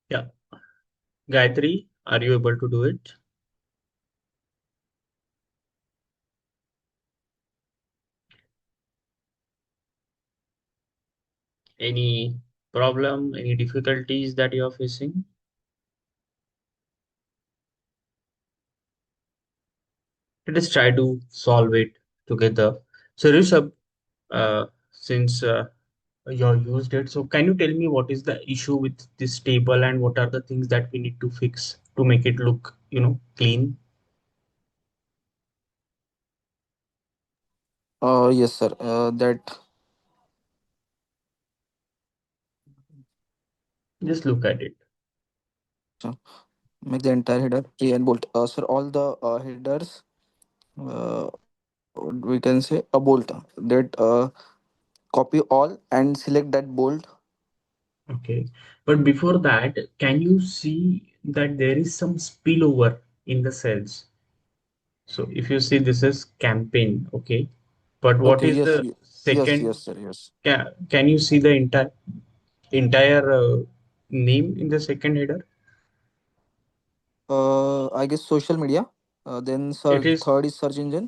Yeah. Gayatri, are you able to do it? Any problem, any difficulties that you are facing? Let us try to solve it together. So, Rishabh, since you have used it, so can you tell me what is the issue with this table and what are the things that we need to fix to make it look, clean? Yes, sir. That Just look at it. uh, make the entire header A and bolt. Sir, all the headers, we can say a bolt. That copy all and select that bolt. Okay. But before that, can you see that there is some spillover in the cells. So if you see, this is campaign, okay. But what Okay. is Yes. the Yes. second? Yes, sir. Yes. Can you see the entire name in the second header? I guess social media. Then It search. is Third is search engine.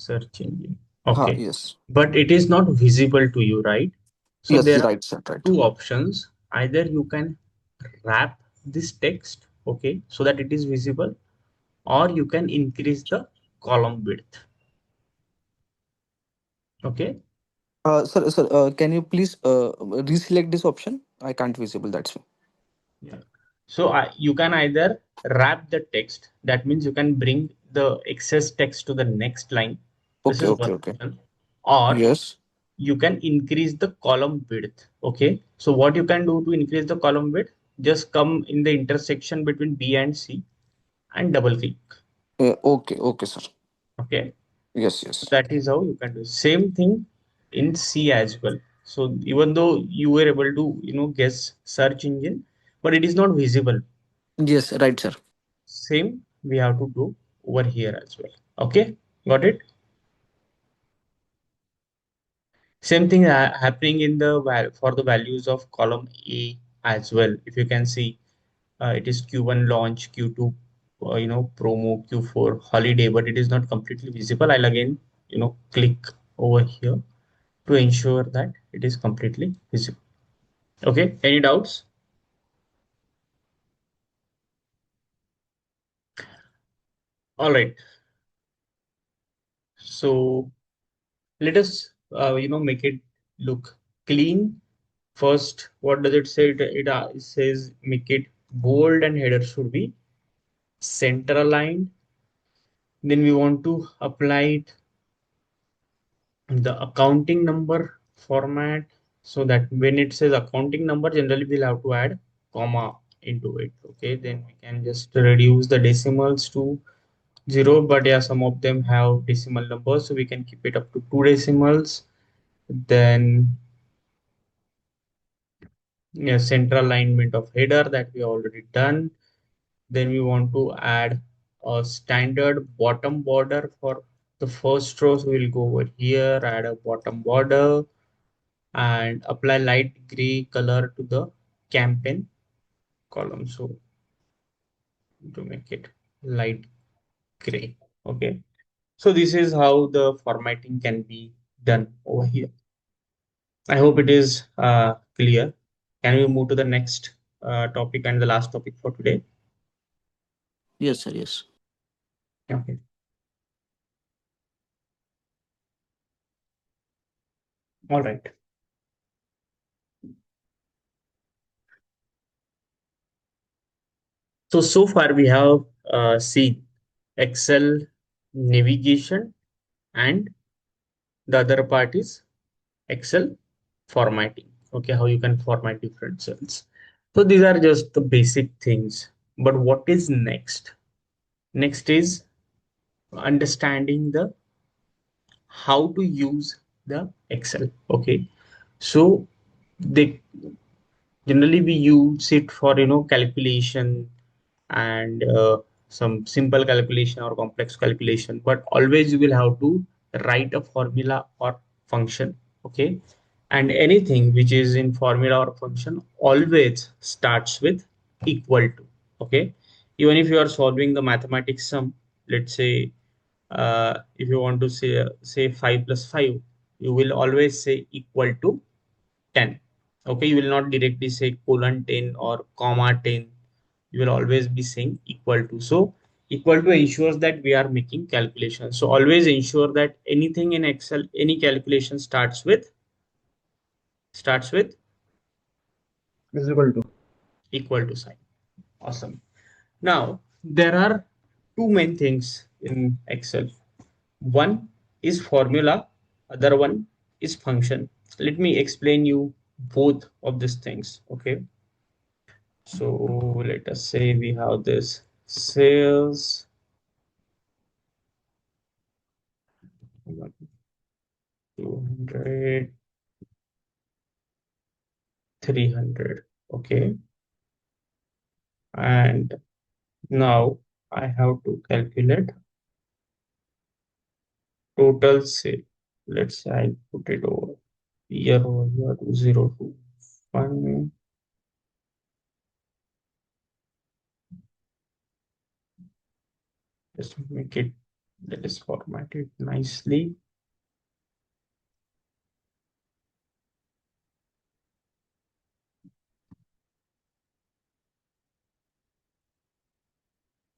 search engine. Ha. Okay. Yes. But it is not visible to you, right? So Yes. there are Right, sir. Right. two options. Either you can wrap this text, okay, so that it is visible, or you can increase the column width. Okay. Sir. Can you please reselect this option? I can't visible. That's why. Yeah. So you can either wrap the text, that means you can bring the excess text to the next line. This Okay. is Okay. one Okay. option. Or Yes. you can increase the column width. Okay. So what you can do to increase the column width, just come in the intersection between B and C and double click. Okay. Okay, sir. Okay. Yes. So Yes. that is how you can do. Same thing in C as well. So even though you were able to, guess search engine, but it is not visible. Yes. Right, sir. Same we have to do over here as well. Okay, got it. Same thing happening in the for the values of column A as well. If you can see, it is Q1 launch, Q2 promo, Q4 holiday, but it is not completely visible. I'll again click over here to ensure that it is completely visible. Okay, any doubts? All right, so let us make it look clean. First, what does it say? It says make it bold and header should be center aligned. Then we want to apply it the accounting number format, so that when it says accounting number, generally we'll have to add comma into it. Okay, then we can just reduce the decimals to zero, but yeah, some of them have decimal numbers, so we can keep it up to two decimals. Then yeah, central alignment of header, that we already done. Then we want to add a standard bottom border for the first row. So we'll go over here, add a bottom border and apply light gray color to the campaign column. So to make it light gray. Okay. So this is how the formatting can be done over here. I hope it is clear. Can we move to the next topic and the last topic for today? Yes, sir. Yes. Okay. All right. So far we have seen Excel navigation, and the other part is Excel formatting. Okay, how you can format different cells. So these are just the basic things. But what is next? Next is understanding the how to use the Excel. Okay, so they generally we use it for calculation and some simple calculation or complex calculation, but always you will have to write a formula or function. Okay, and anything which is in formula or function always starts with equal to. Okay, even if you are solving the mathematics sum, let's say if you want to say 5 plus 5, you will always say equal to 10. Okay, you will not directly say colon 10 or comma 10. You will always be saying equal to. So equal to ensures that we are making calculations. So always ensure that anything in Excel, any calculation starts with Is equal to. equal to sign. Awesome. Now there are two main things in Excel. One is formula, other one is function. Let me explain you both of these things. Okay. So let us say we have this sales 200, 300. Okay. And now I have to calculate total sale. Let's say I put it over here, 2021. Just make it, let us format it nicely.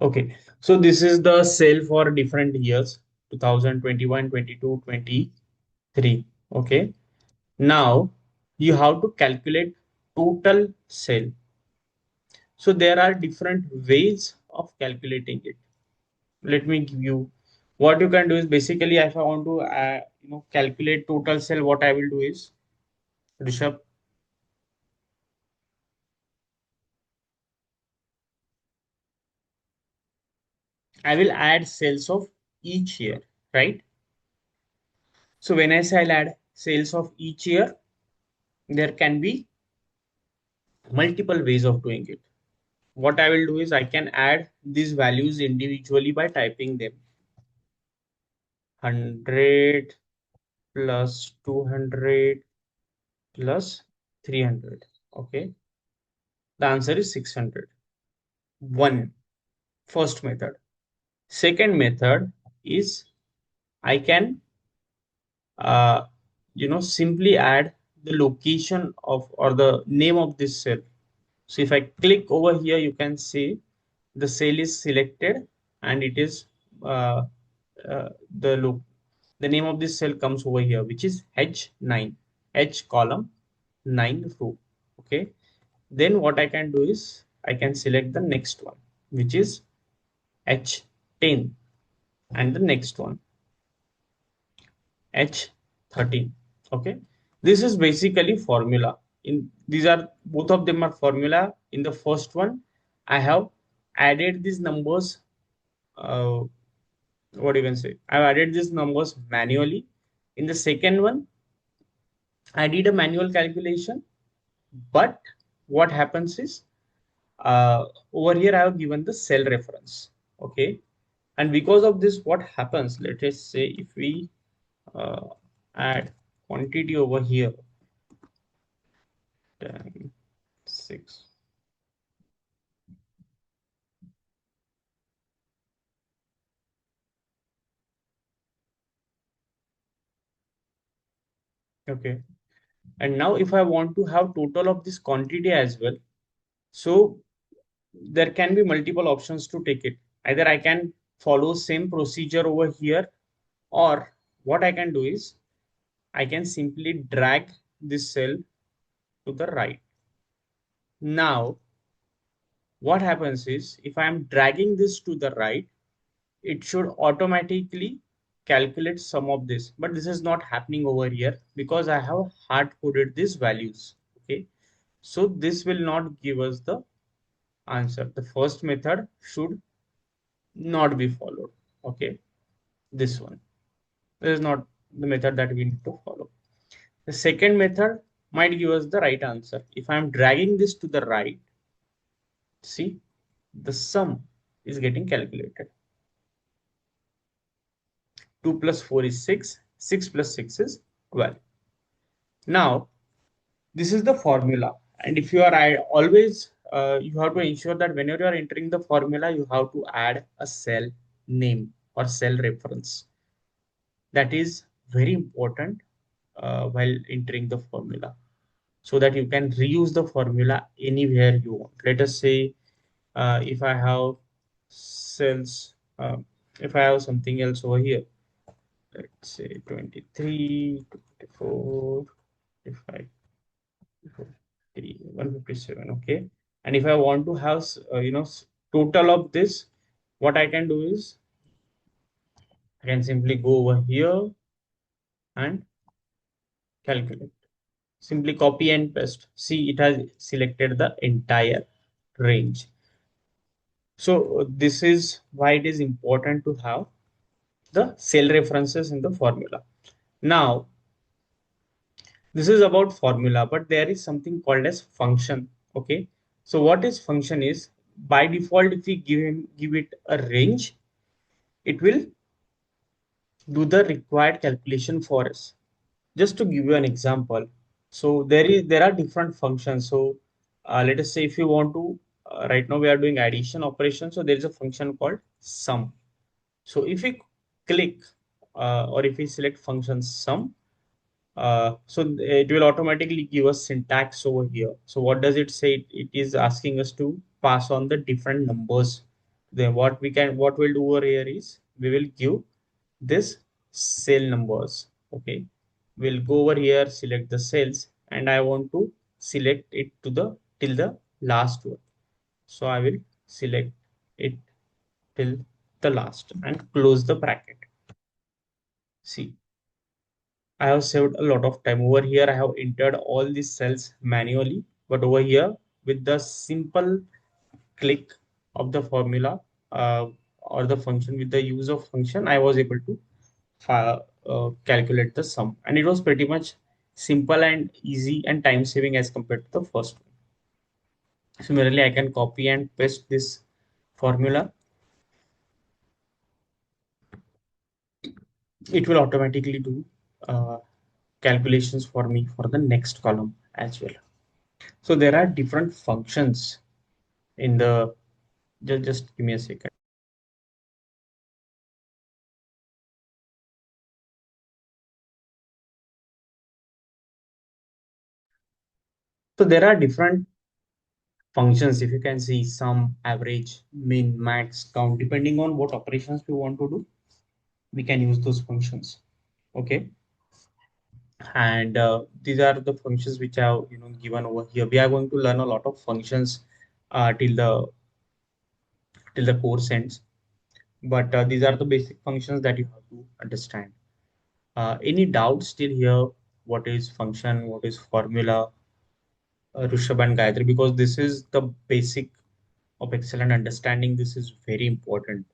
Okay, so this is the sale for different years, 2021, 22, 23. Okay, now you have to calculate total sale. So there are different ways of calculating it. Let me give you, what you can do is basically if I want to calculate total sale, what I will do is, Rishabh, I will add sales of each year, right? So when I say I'll add sales of each year, there can be multiple ways of doing it. What I will do is I can add these values individually by typing them. 100 plus 200 plus 300. Okay. The answer is 600. One, first method. Second method is I can uh, simply add the location of or the name of this cell. So if I click over here, you can see the cell is selected and it is uh, the look. The name of this cell comes over here, which is H9, H column 9 row. Okay. Then what I can do is I can select the next one, which is H10, and the next one H13. Okay, this is basically formula. In these are both of them are formula. In the first one, I have added these numbers. Uh, what you can say? I've added these numbers manually. In the second one, I did a manual calculation. But what happens is over here I have given the cell reference. Okay, and because of this, what happens? Let us say if we uh, add quantity over here, 10, 6. Okay, and now if I want to have total of this quantity as well, so there can be multiple options to take it. Either I can follow same procedure over here, or what I can do is I can simply drag this cell to the right. Now what happens is if I am dragging this to the right, it should automatically calculate some of this, but this is not happening over here because I have hard coded these values. Okay, so this will not give us the answer. The first method should not be followed. Okay, this one, this is not the method that we need to follow. The second method might give us the right answer. If I'm dragging this to the right, see, the sum is getting calculated. 2 plus 4 is 6, 6 plus 6 is 12. Now this is the formula, and if you are always you have to ensure that whenever you are entering the formula, you have to add a cell name or cell reference. That is very important while entering the formula, so that you can reuse the formula anywhere you want. Let us say if I have cells, if I have something else over here, let's say 23, 24, 25, 157. Okay, and if I want to have total of this, what I can do is I can simply go over here and calculate. Simply copy and paste. See, it has selected the entire range. So this is why it is important to have the cell references in the formula. Now this is about formula, but there is something called as function. Okay, so what is function is by default, if we give it a range, it will do the required calculation for us. Just to give you an example, so there are different functions. So let us say if you want to right now we are doing addition operation, so there is a function called sum. So if we click or if we select function sum, so it will automatically give us syntax over here. So what does it say? It is asking us to pass on the different numbers. Then what we'll do over here is we will give this cell numbers. Okay, we'll go over here, select the cells, and I want to select it to the till the last one. So I will select it till the last and close the bracket. See, I have saved a lot of time. Over here, I have entered all these cells manually, but over here, with the simple click of the formula or the function, with the use of function, I was able to calculate the sum. And it was pretty much simple and easy and time saving as compared to the first one. Similarly, I can copy and paste this formula. It will automatically do calculations for me for the next column as well. So there are different functions in the, just give me a second. So there are different functions. If you can see sum, average, min, max, count, depending on what operations we want to do, we can use those functions. Okay. And these are the functions which are given over here. We are going to learn a lot of functions till the course ends. But these are the basic functions that you have to understand. Any doubts still here? What is function? What is formula? Rishabh and Gayatri, because this is the basic of excellent understanding. This is very important.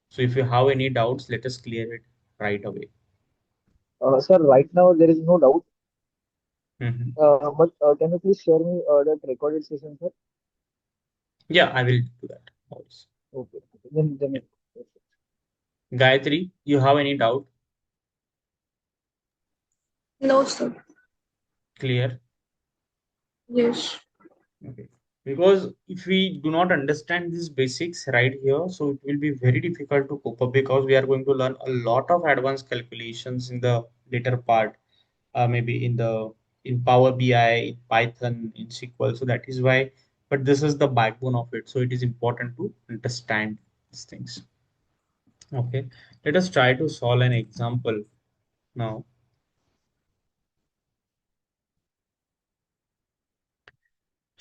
So if you have any doubts, let us clear it right away. Sir, right now there is no doubt. Mhm. But can you please share me that recorded session, sir? Yeah, I will do that. Always. Okay. Then Yeah. Gayatri, you have any doubt? No, sir. Clear? Yes. Okay. Because if we do not understand these basics right here, so it will be very difficult to cope up, because we are going to learn a lot of advanced calculations in the later part, maybe in Power BI, in Python, in SQL. So that is why, but this is the backbone of it. So it is important to understand these things. Okay. Let us try to solve an example now.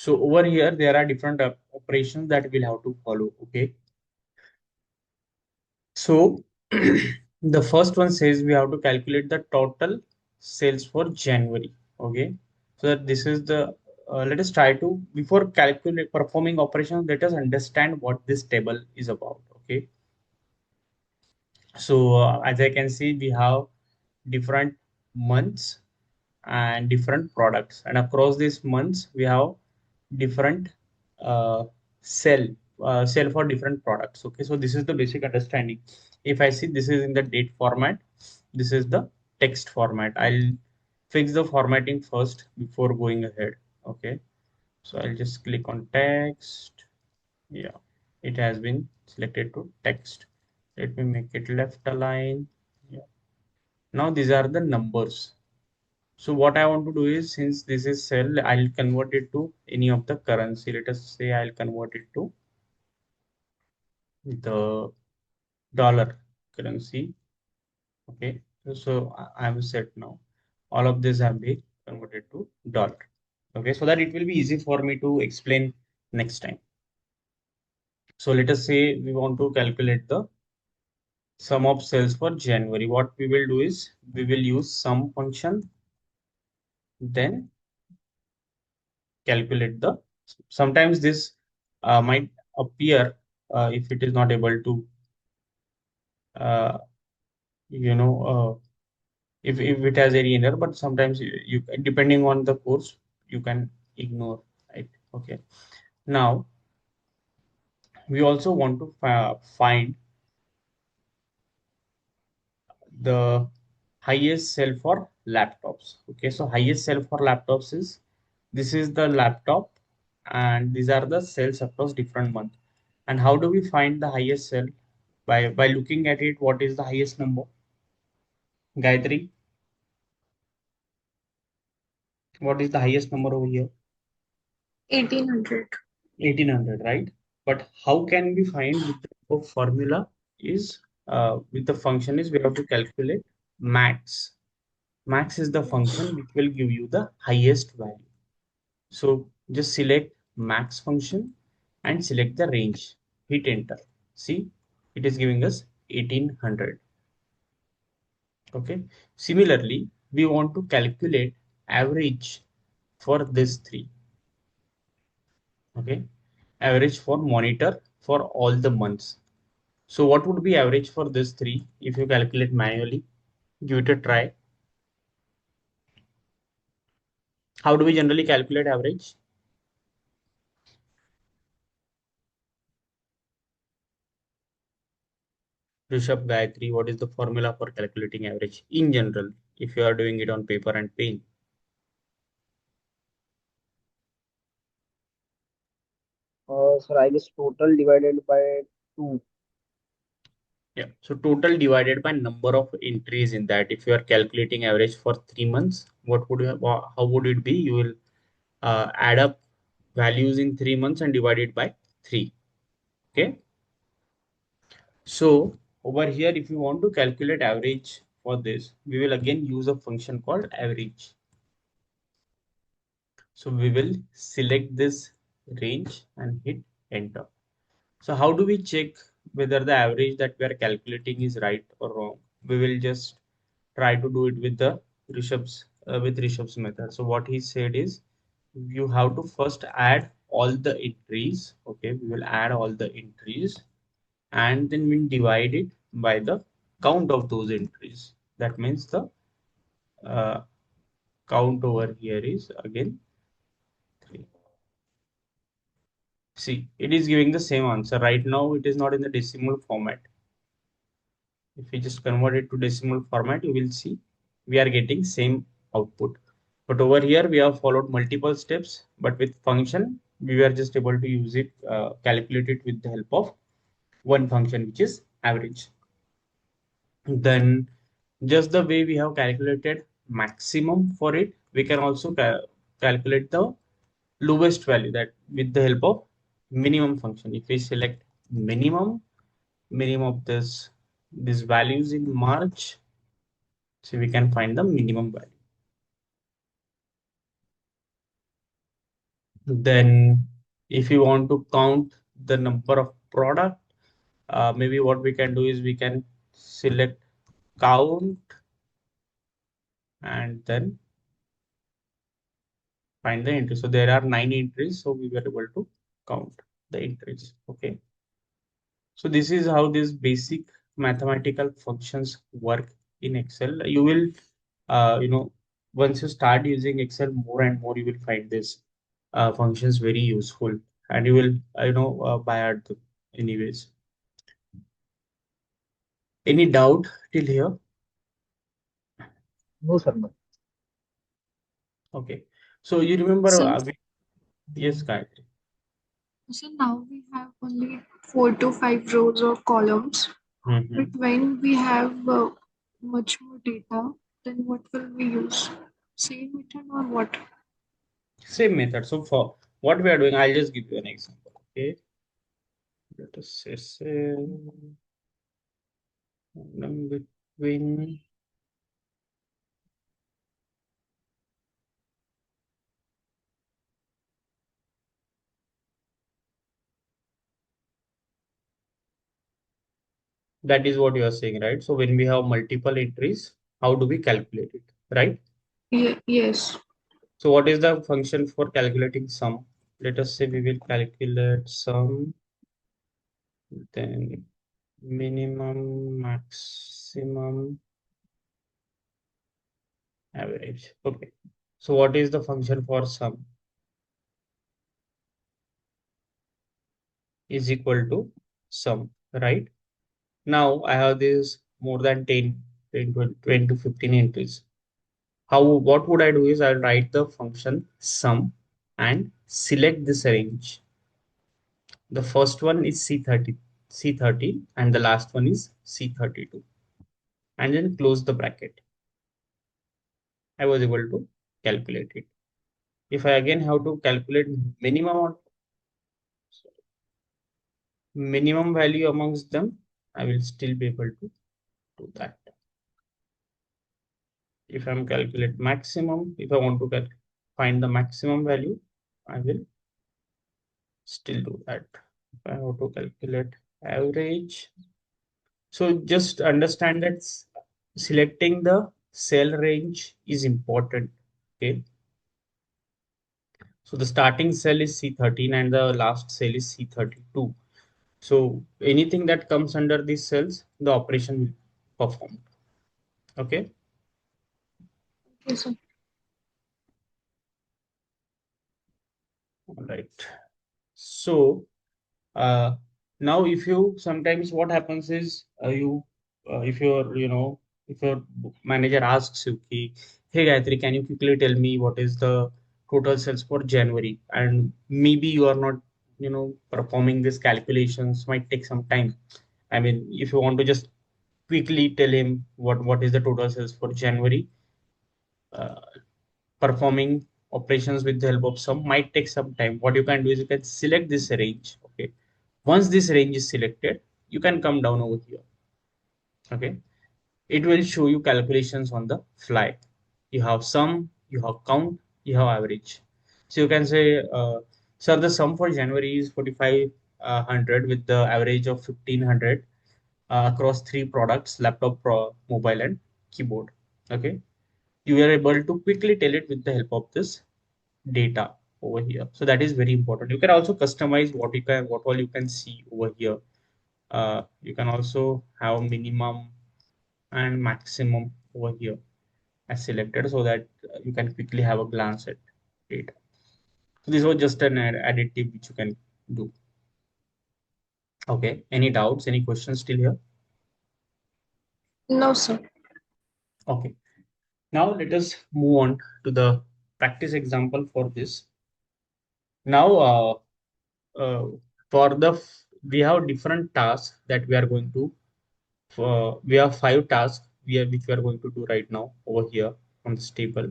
So over here, there are different operations that we'll have to follow. Okay. So the first one says we have to calculate the total sales for January. Okay. So that this is the, let us try to, before calculate performing operations, let us understand what this table is about. Okay. So as I can see, we have different months and different products, and across these months we have different uh, sell sell for different products. Okay, so this is the basic understanding. If I see this is in the date format, this is the text format. I'll fix the formatting first before going ahead. Okay, so I'll just click on text. Yeah, it has been selected to text. Let me make it left align. Yeah. Now these are the numbers. So what I want to do is, since this is cell, I'll convert it to any of the currency. Let us say I'll convert it to the dollar currency. Okay. So I'm set now. All of this have been converted to dollar. Okay. So that it will be easy for me to explain next time. So let us say we want to calculate the sum of sales for January. What we will do is we will use sum function, then calculate the, sometimes this might appear if it is not able to uh, you know if it has any error, but sometimes you depending on the course you can ignore it. Okay, now We also want to find the highest sell for laptops. Okay, so highest sell for laptops is, this is the laptop and these are the sales across different months. And how do we find the highest sell? By looking at it, what is the highest number? Gayatri, what is the highest number over here? 1800. 1800, right? But how can we find with the formula is, with the function is, we have to calculate max. Max is the Yes. function which will give you the highest value. So just select max function and select the range. Hit enter. See, it is giving us 1800. Okay. Similarly, we want to calculate average for this three. Okay. Average for monitor for all the months. So what would be average for this three if you calculate manually? Give it a try. How do we generally calculate average? Rishabh, Gayatri, what is the formula for calculating average in general if you are doing it on paper and pen? Sir, I guess total divided by 2. Yeah. So total divided by number of entries in that. If you are calculating average for 3 months, what would you have, how would it be? You will add up values in 3 months and divide it by 3. Okay. So over here, if you want to calculate average for this, we will again use a function called average. So we will select this range and hit enter. So how do we check whether the average that we are calculating is right or wrong? We will just try to do it with the Rishab's method. So what he said is, you have to first add all the entries. Okay, we will add all the entries and then we divide it by the count of those entries. That means the uh, count over here is again 3. See, it is giving the same answer. Right now, it is not in the decimal format. If we just convert it to decimal format, you will see we are getting same output. But over here, we have followed multiple steps, but with function, we were just able to use it, calculate it with the help of one function, which is average. Then just the way we have calculated maximum for it, we can also calculate the lowest value, that with the help of minimum function. If we select minimum of these values in March, so we can find the minimum value. Then if you want to count the number of product, maybe what we can do is we can select count and then find the entry. So there are 9 entries, so we were able to count the entries. Okay. So this is how these basic mathematical functions work in Excel. You will, once you start using Excel more and more, you will find this functions very useful, and you will, by heart them anyways. Any doubt till here? No, sir, no. Okay. So you remember, So, yes, Gayatri. so now we have only 4 to 5 rows of columns. But Mhm. when we have much more data, then what will we use? Same method or what? Same method. So for what we are doing, I'll just give you an example. Okay. Let us say between. That is what you are saying, right? So when we have multiple entries, how do we calculate it, right? Yes. So what is the function for calculating sum? Let us say we will calculate sum, then minimum, maximum, average. Okay. So what is the function for sum? is equal to sum, right? Now I have this more than 10, 10, 20 to 15 entries. What would I do is I'll write the function sum and select this range. The first one is C30, and the last one is C32, and then close the bracket. I was able to calculate it. If I again have to calculate minimum value amongst them, I will still be able to do that. If I'm calculate maximum, if I want to find the maximum value, I will still do that. If I have to calculate average, so just understand that selecting the cell range is important. Okay, so the starting cell is C13 and the last cell is C32. So anything that comes under these cells, the operation will perform. Okay. Okay, sir. All right. So uh, now if you sometimes what happens is if your manager asks you, hey Gayatri, can you quickly tell me what is the total sales for January? And maybe you are not, performing these calculations, might take some time. I mean, if you want to just quickly tell him what is the total sales for January, uh, performing operations with the help of sum might take some time. What you can do is you can select this range. Okay. Once this range is selected, you can come down over here. Okay. It will show you calculations on the fly. You have sum, you have count, you have average. So you can say, sir, the sum for January is 4500 with the average of 1500 across three products: laptop, mobile, and keyboard. Okay. You are able to quickly tell it with the help of this data over here. So that is very important. You can also customize what all you can see over here. You can also have minimum and maximum over here as selected, so that you can quickly have a glance at data. So this was just an additive which you can do. Okay. Any doubts? Any questions still here? No, sir. Okay. Now let us move on to the practice example for this. Now, for we have different tasks that we are going to. We have 5 tasks which we are going to do right now over here on this table.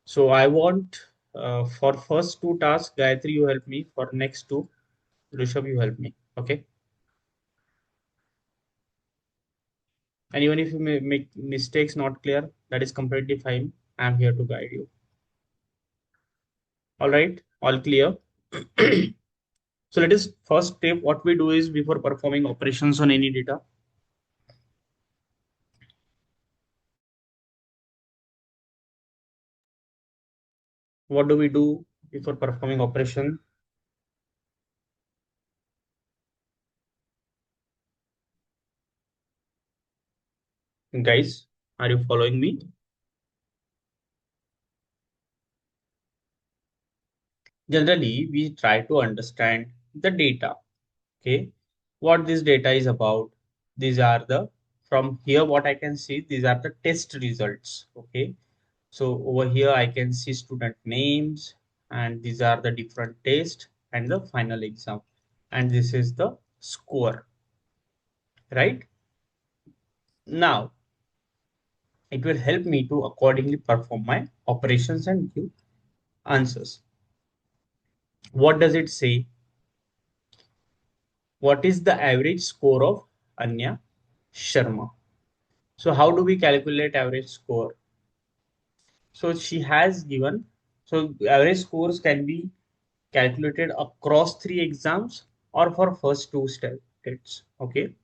So I want for first 2 tasks, Gayatri, you help me. For next 2, Rishabh, you help me. Okay. And even if you may make mistakes not clear, that is completely fine. I'm here to guide you. All right. All clear. So let us first step. What we do is before performing operations on any data, what do we do before performing operation? Guys, are you following me? Generally, we try to understand the data. Okay, what this data is about. These are the From here what I can see, these are the test results. Okay, so over here I can see student names, and these are the different tests and the final exam, and this is the score, right? Now it will help me to accordingly perform my operations and give answers. What does it say? What is the average score of Anya Sharma? So how do we calculate average score? So she has given, so average scores can be calculated across 3 exams or for first 2 tests. Okay.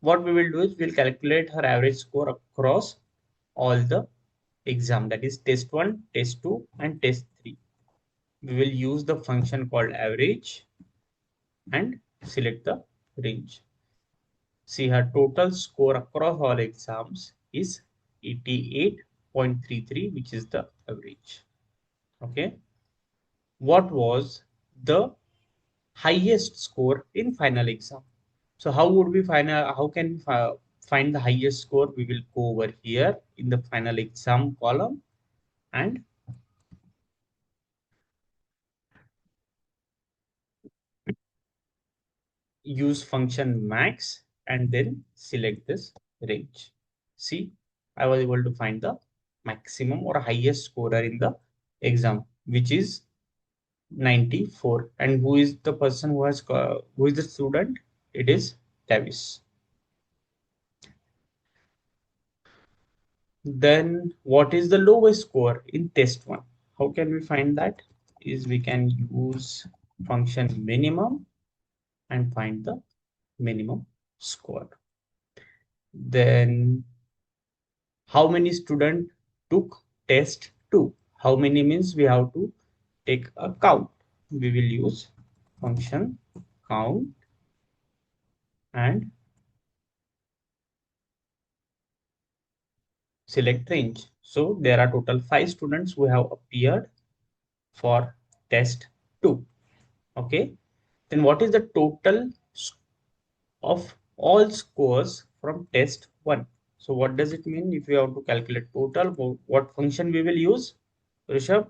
What we will do is we'll calculate her average score across all the exam, that is test 1, test 2, and test 3. We will use the function called average and select the range. See, her total score across all exams is 88.33, which is the average. Okay. What was the highest score in final exam. So how would we find how can we find the highest score? We will go over here in the final exam column and use function max and then select this range. See, I was able to find the maximum or highest scorer in the exam, which is 94. And who is the person who has who is the student? It is Davis. Then what is the lowest score in test one? How can we find that? Is we can use function minimum and find the minimum score. Then how many students took test 2? How many means we have to take a count. We will use function count and select range. So there are total 5 students who have appeared for test 2. Okay. Then what is the total of all scores from test 1? So what does it mean if we have to calculate total? What function we will use? Rishabh,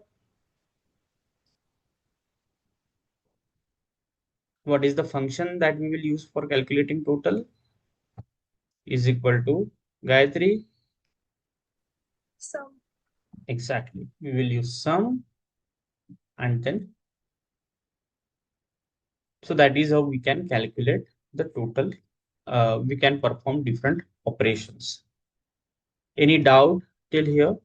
what is the function that we will use for calculating total? Is equal to Gayatri. Sum. Exactly. We will use sum and then so that is how we can calculate the total. We can perform different operations. Any doubt till here?